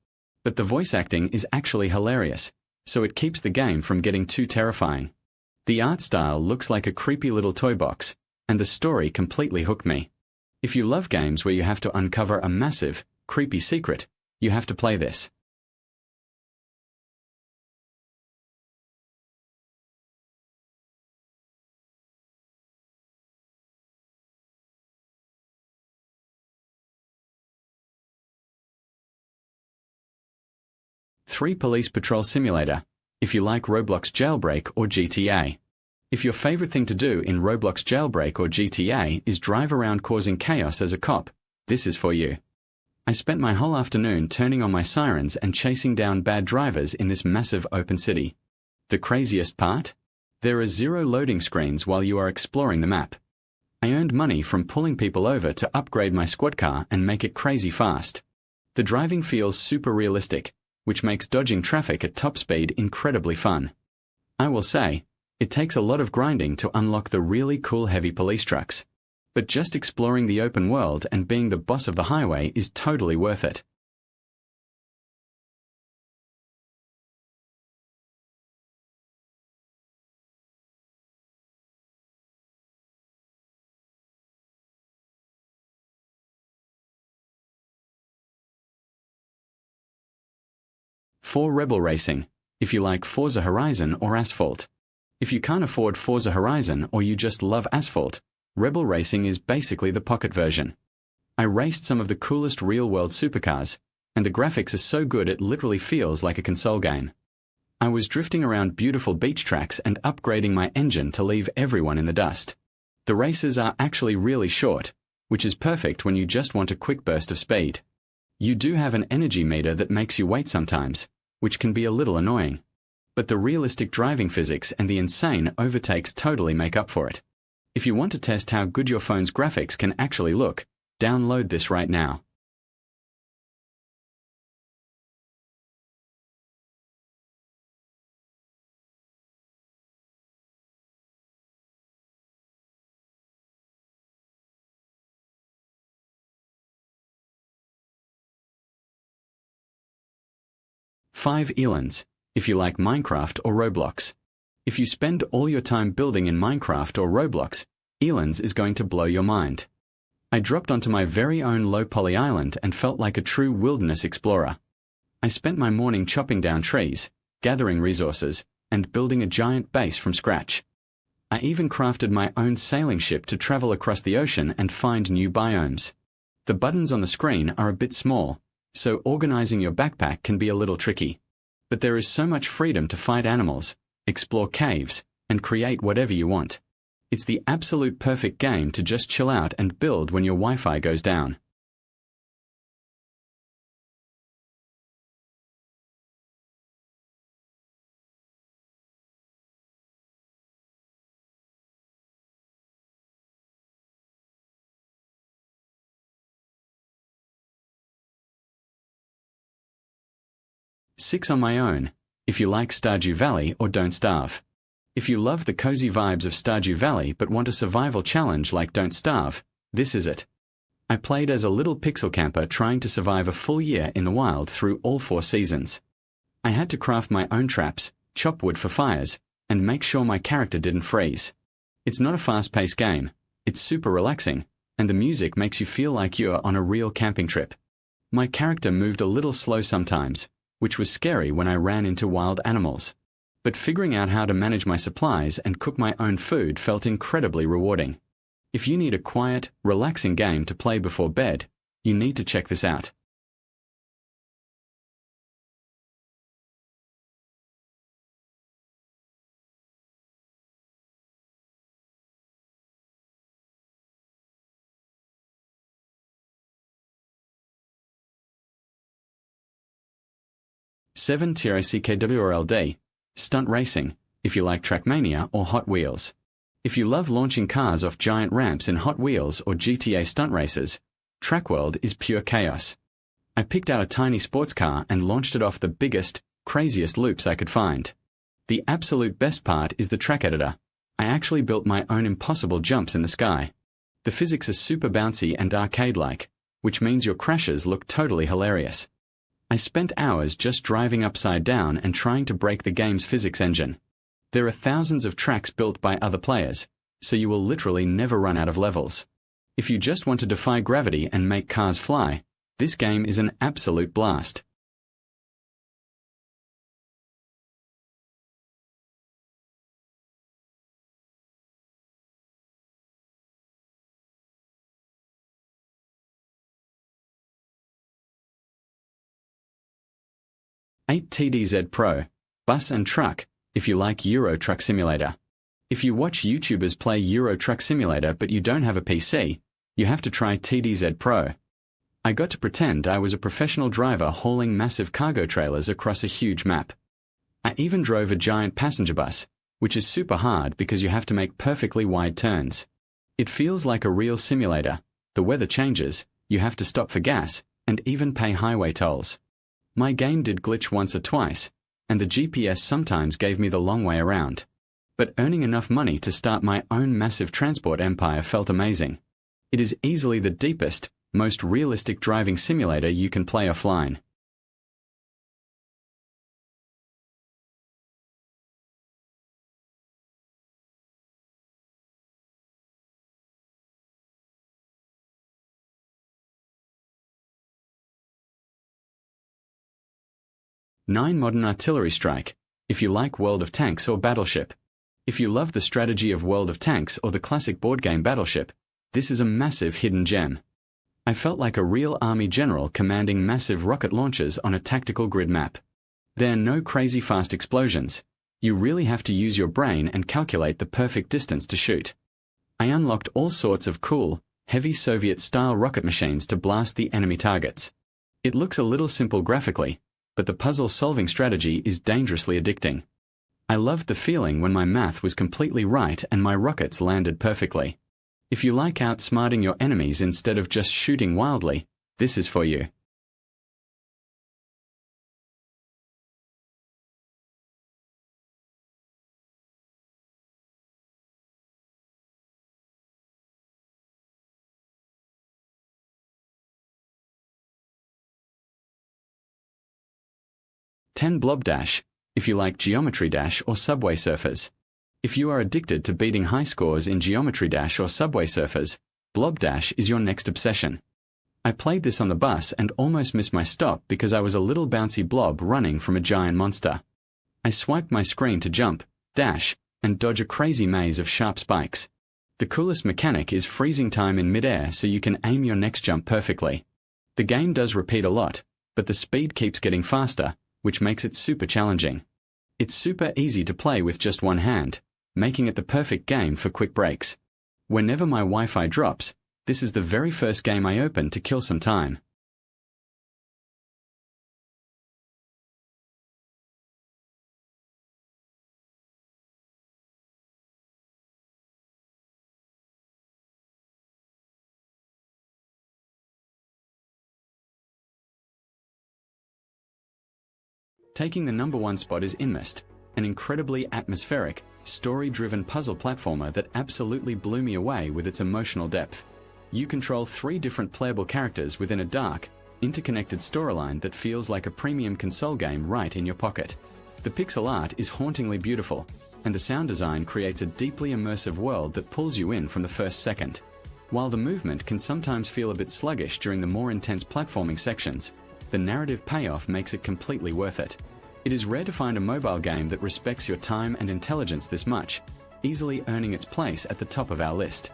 But the voice acting is actually hilarious, so it keeps the game from getting too terrifying. The art style looks like a creepy little toy box, and the story completely hooked me. If you love games where you have to uncover a massive, creepy secret, you have to play this. Three Police Patrol Simulator, if you like Roblox Jailbreak or GTA. If your favorite thing to do in Roblox Jailbreak or GTA is drive around causing chaos as a cop, this is for you. I spent my whole afternoon turning on my sirens and chasing down bad drivers in this massive open city. The craziest part? There are 0 loading screens while you are exploring the map. I earned money from pulling people over to upgrade my squad car and make it crazy fast. The driving feels super realistic, which makes dodging traffic at top speed incredibly fun. I will say, it takes a lot of grinding to unlock the really cool heavy police trucks. But just exploring the open world and being the boss of the highway is totally worth it. For Rebel Racing, if you like Forza Horizon or Asphalt. If you can't afford Forza Horizon or you just love Asphalt, Rebel Racing is basically the pocket version. I raced some of the coolest real-world supercars, and the graphics are so good it literally feels like a console game. I was drifting around beautiful beach tracks and upgrading my engine to leave everyone in the dust. The races are actually really short, which is perfect when you just want a quick burst of speed. You do have an energy meter that makes you wait sometimes, which can be a little annoying. But the realistic driving physics and the insane overtakes totally make up for it. If you want to test how good your phone's graphics can actually look, download this right now. Five Elands, if you like Minecraft or Roblox. If you spend all your time building in Minecraft or Roblox, Elands is going to blow your mind. I dropped onto my very own low-poly island and felt like a true wilderness explorer. I spent my morning chopping down trees, gathering resources, and building a giant base from scratch. I even crafted my own sailing ship to travel across the ocean and find new biomes. The buttons on the screen are a bit small, so organizing your backpack can be a little tricky. But there is so much freedom to fight animals, explore caves, and create whatever you want. It's the absolute perfect game to just chill out and build when your Wi-Fi goes down. Six on my own, if you like Stardew Valley or Don't Starve. If you love the cozy vibes of Stardew Valley but want a survival challenge like Don't Starve, this is it. I played as a little pixel camper trying to survive a full year in the wild through all 4 seasons. I had to craft my own traps, chop wood for fires, and make sure my character didn't freeze. It's not a fast-paced game, it's super relaxing, and the music makes you feel like you're on a real camping trip. My character moved a little slow sometimes, which was scary when I ran into wild animals. But figuring out how to manage my supplies and cook my own food felt incredibly rewarding. If you need a quiet, relaxing game to play before bed, you need to check this out. 7 TRACKWRLD, Stunt Racing, if you like Trackmania or Hot Wheels. If you love launching cars off giant ramps in Hot Wheels or GTA stunt races, Track World is pure chaos. I picked out a tiny sports car and launched it off the biggest, craziest loops I could find. The absolute best part is the track editor. I actually built my own impossible jumps in the sky. The physics are super bouncy and arcade-like, which means your crashes look totally hilarious. I spent hours just driving upside down and trying to break the game's physics engine. There are thousands of tracks built by other players, so you will literally never run out of levels. If you just want to defy gravity and make cars fly, this game is an absolute blast. "8 TDZ Pro, Bus and Truck, if you like Euro Truck Simulator." If you watch YouTubers play Euro Truck Simulator but you don't have a PC, you have to try TDZ Pro. I got to pretend I was a professional driver hauling massive cargo trailers across a huge map. I even drove a giant passenger bus, which is super hard because you have to make perfectly wide turns. It feels like a real simulator. The weather changes, you have to stop for gas, and even pay highway tolls. My game did glitch once or twice, and the GPS sometimes gave me the long way around. But earning enough money to start my own massive transport empire felt amazing. It is easily the deepest, most realistic driving simulator you can play offline. "9 Modern Artillery Strike, if you like World of Tanks or Battleship." If you love the strategy of World of Tanks or the classic board game Battleship, this is a massive hidden gem. I felt like a real army general commanding massive rocket launchers on a tactical grid map. There are no crazy fast explosions. You really have to use your brain and calculate the perfect distance to shoot. I unlocked all sorts of cool, heavy Soviet-style rocket machines to blast the enemy targets. It looks a little simple graphically, but the puzzle-solving strategy is dangerously addicting. I loved the feeling when my math was completely right and my rockets landed perfectly. If you like outsmarting your enemies instead of just shooting wildly, this is for you. "10 Blob Dash, if you like Geometry Dash or Subway Surfers." If you are addicted to beating high scores in Geometry Dash or Subway Surfers, Blob Dash is your next obsession. I played this on the bus and almost missed my stop because I was a little bouncy blob running from a giant monster. I swiped my screen to jump, dash, and dodge a crazy maze of sharp spikes. The coolest mechanic is freezing time in midair so you can aim your next jump perfectly. The game does repeat a lot, but the speed keeps getting faster, which makes it super challenging. It's super easy to play with just one hand, making it the perfect game for quick breaks. Whenever my Wi-Fi drops, this is the very first game I open to kill some time. Taking the #1 spot is Inmist, an incredibly atmospheric, story-driven puzzle platformer that absolutely blew me away with its emotional depth. You control 3 different playable characters within a dark, interconnected storyline that feels like a premium console game right in your pocket. The pixel art is hauntingly beautiful, and the sound design creates a deeply immersive world that pulls you in from the first second. While the movement can sometimes feel a bit sluggish during the more intense platforming sections, the narrative payoff makes it completely worth it. It is rare to find a mobile game that respects your time and intelligence this much, easily earning its place at the top of our list.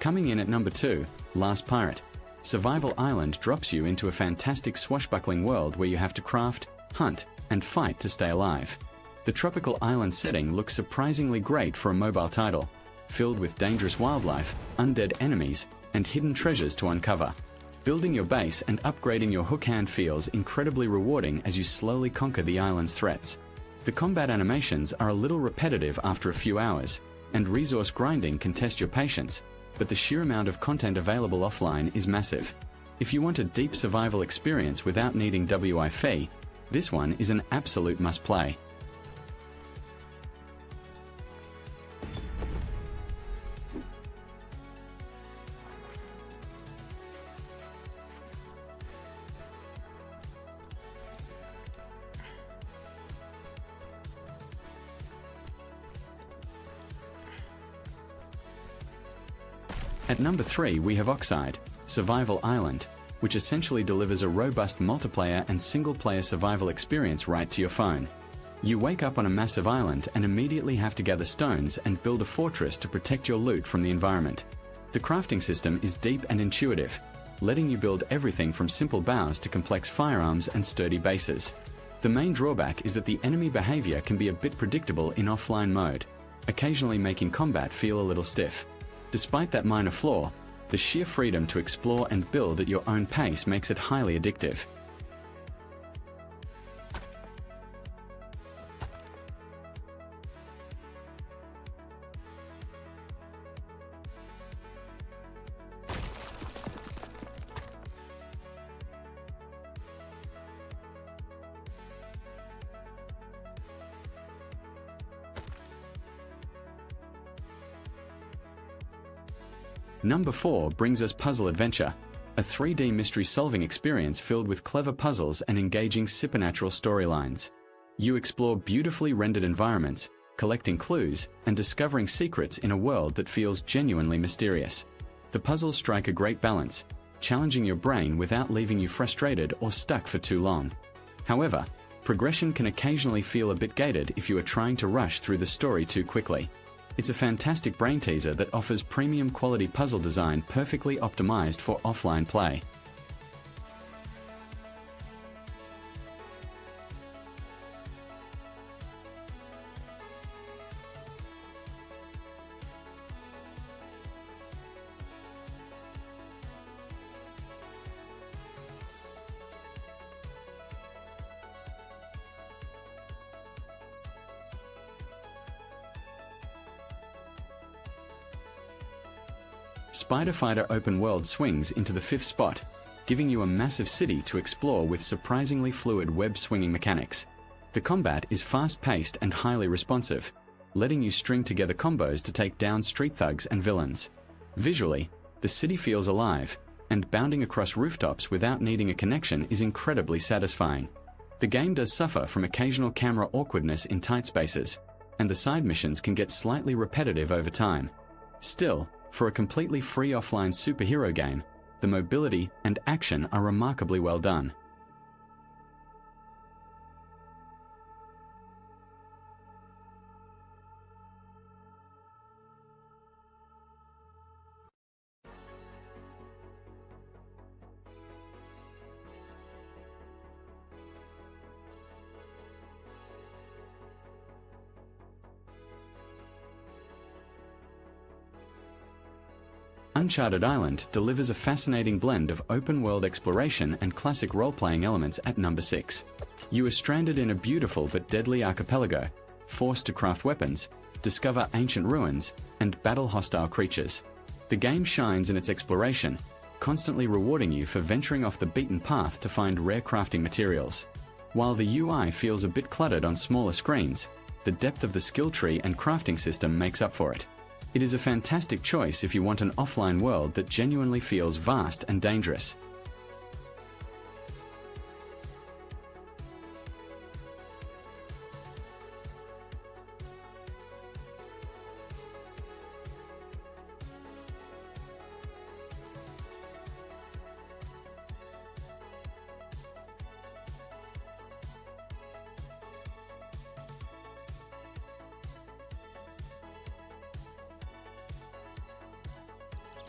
Coming in at number 2, Last Pirate. Survival Island drops you into a fantastic swashbuckling world where you have to craft, hunt, and fight to stay alive. The tropical island setting looks surprisingly great for a mobile title, filled with dangerous wildlife, undead enemies, and hidden treasures to uncover. Building your base and upgrading your hook hand feels incredibly rewarding as you slowly conquer the island's threats. The combat animations are a little repetitive after a few hours, and resource grinding can test your patience, but the sheer amount of content available offline is massive. If you want a deep survival experience without needing Wi-Fi, this one is an absolute must-play. At number 3 we have Oxide, Survival Island, which essentially delivers a robust multiplayer and single-player survival experience right to your phone. You wake up on a massive island and immediately have to gather stones and build a fortress to protect your loot from the environment. The crafting system is deep and intuitive, letting you build everything from simple bows to complex firearms and sturdy bases. The main drawback is that the enemy behavior can be a bit predictable in offline mode, occasionally making combat feel a little stiff. Despite that minor flaw, the sheer freedom to explore and build at your own pace makes it highly addictive. Number 4 brings us Puzzle Adventure, a 3D mystery-solving experience filled with clever puzzles and engaging supernatural storylines. You explore beautifully rendered environments, collecting clues, and discovering secrets in a world that feels genuinely mysterious. The puzzles strike a great balance, challenging your brain without leaving you frustrated or stuck for too long. However, progression can occasionally feel a bit gated if you are trying to rush through the story too quickly. It's a fantastic brain teaser that offers premium quality puzzle design perfectly optimized for offline play. Spider Fighter Open World swings into the 5th spot, giving you a massive city to explore with surprisingly fluid web-swinging mechanics. The combat is fast-paced and highly responsive, letting you string together combos to take down street thugs and villains. Visually, the city feels alive, and bounding across rooftops without needing a connection is incredibly satisfying. The game does suffer from occasional camera awkwardness in tight spaces, and the side missions can get slightly repetitive over time. Still, for a completely free offline superhero game, the mobility and action are remarkably well done. Uncharted Island delivers a fascinating blend of open-world exploration and classic role-playing elements at number 6. You are stranded in a beautiful but deadly archipelago, forced to craft weapons, discover ancient ruins, and battle hostile creatures. The game shines in its exploration, constantly rewarding you for venturing off the beaten path to find rare crafting materials. While the UI feels a bit cluttered on smaller screens, the depth of the skill tree and crafting system makes up for it. It is a fantastic choice if you want an offline world that genuinely feels vast and dangerous.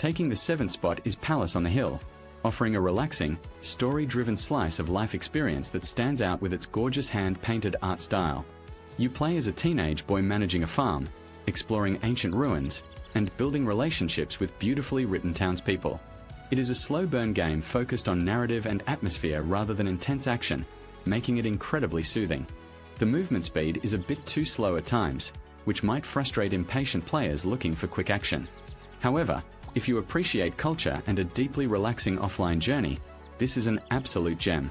Taking the 7th spot is Palace on the Hill, offering a relaxing, story-driven slice of life experience that stands out with its gorgeous hand-painted art style. You play as a teenage boy managing a farm, exploring ancient ruins, and building relationships with beautifully written townspeople. It is a slow-burn game focused on narrative and atmosphere rather than intense action, making it incredibly soothing. The movement speed is a bit too slow at times, which might frustrate impatient players looking for quick action. However, if you appreciate culture and a deeply relaxing offline journey, this is an absolute gem.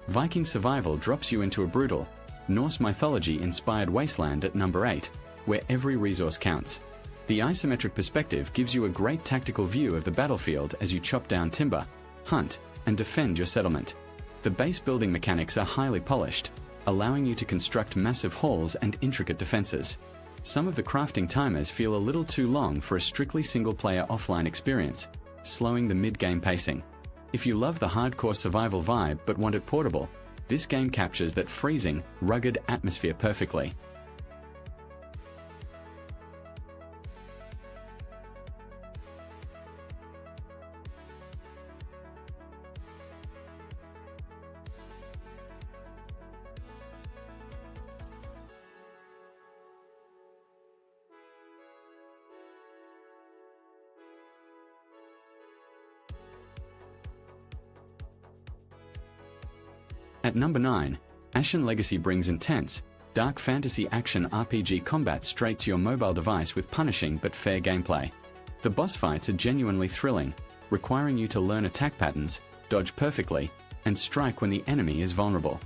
Viking Survival drops you into a brutal, Norse mythology-inspired wasteland at number 8, where every resource counts. The isometric perspective gives you a great tactical view of the battlefield as you chop down timber, hunt, and defend your settlement. The base building mechanics are highly polished, allowing you to construct massive halls and intricate defenses. Some of the crafting timers feel a little too long for a strictly single-player offline experience, slowing the mid-game pacing. If you love the hardcore survival vibe but want it portable, this game captures that freezing, rugged atmosphere perfectly. At number 9, Ashen Legacy brings intense, dark fantasy action RPG combat straight to your mobile device with punishing but fair gameplay. The boss fights are genuinely thrilling, requiring you to learn attack patterns, dodge perfectly, and strike when the enemy is vulnerable.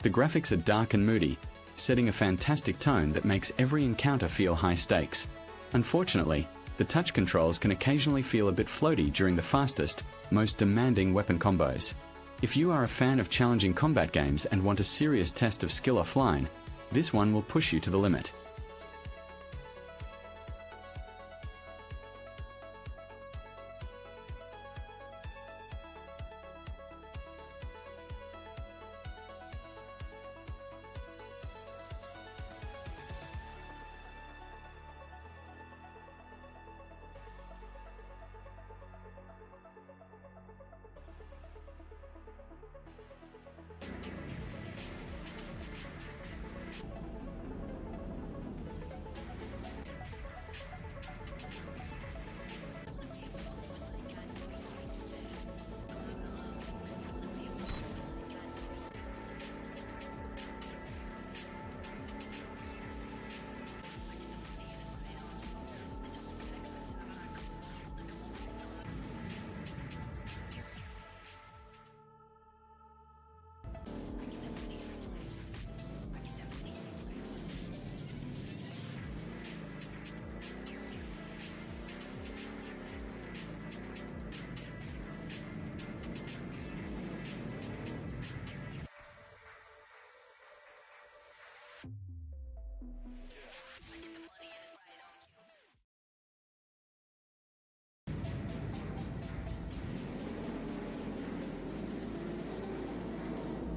The graphics are dark and moody, setting a fantastic tone that makes every encounter feel high stakes. Unfortunately, the touch controls can occasionally feel a bit floaty during the fastest, most demanding weapon combos. If you are a fan of challenging combat games and want a serious test of skill offline, this one will push you to the limit.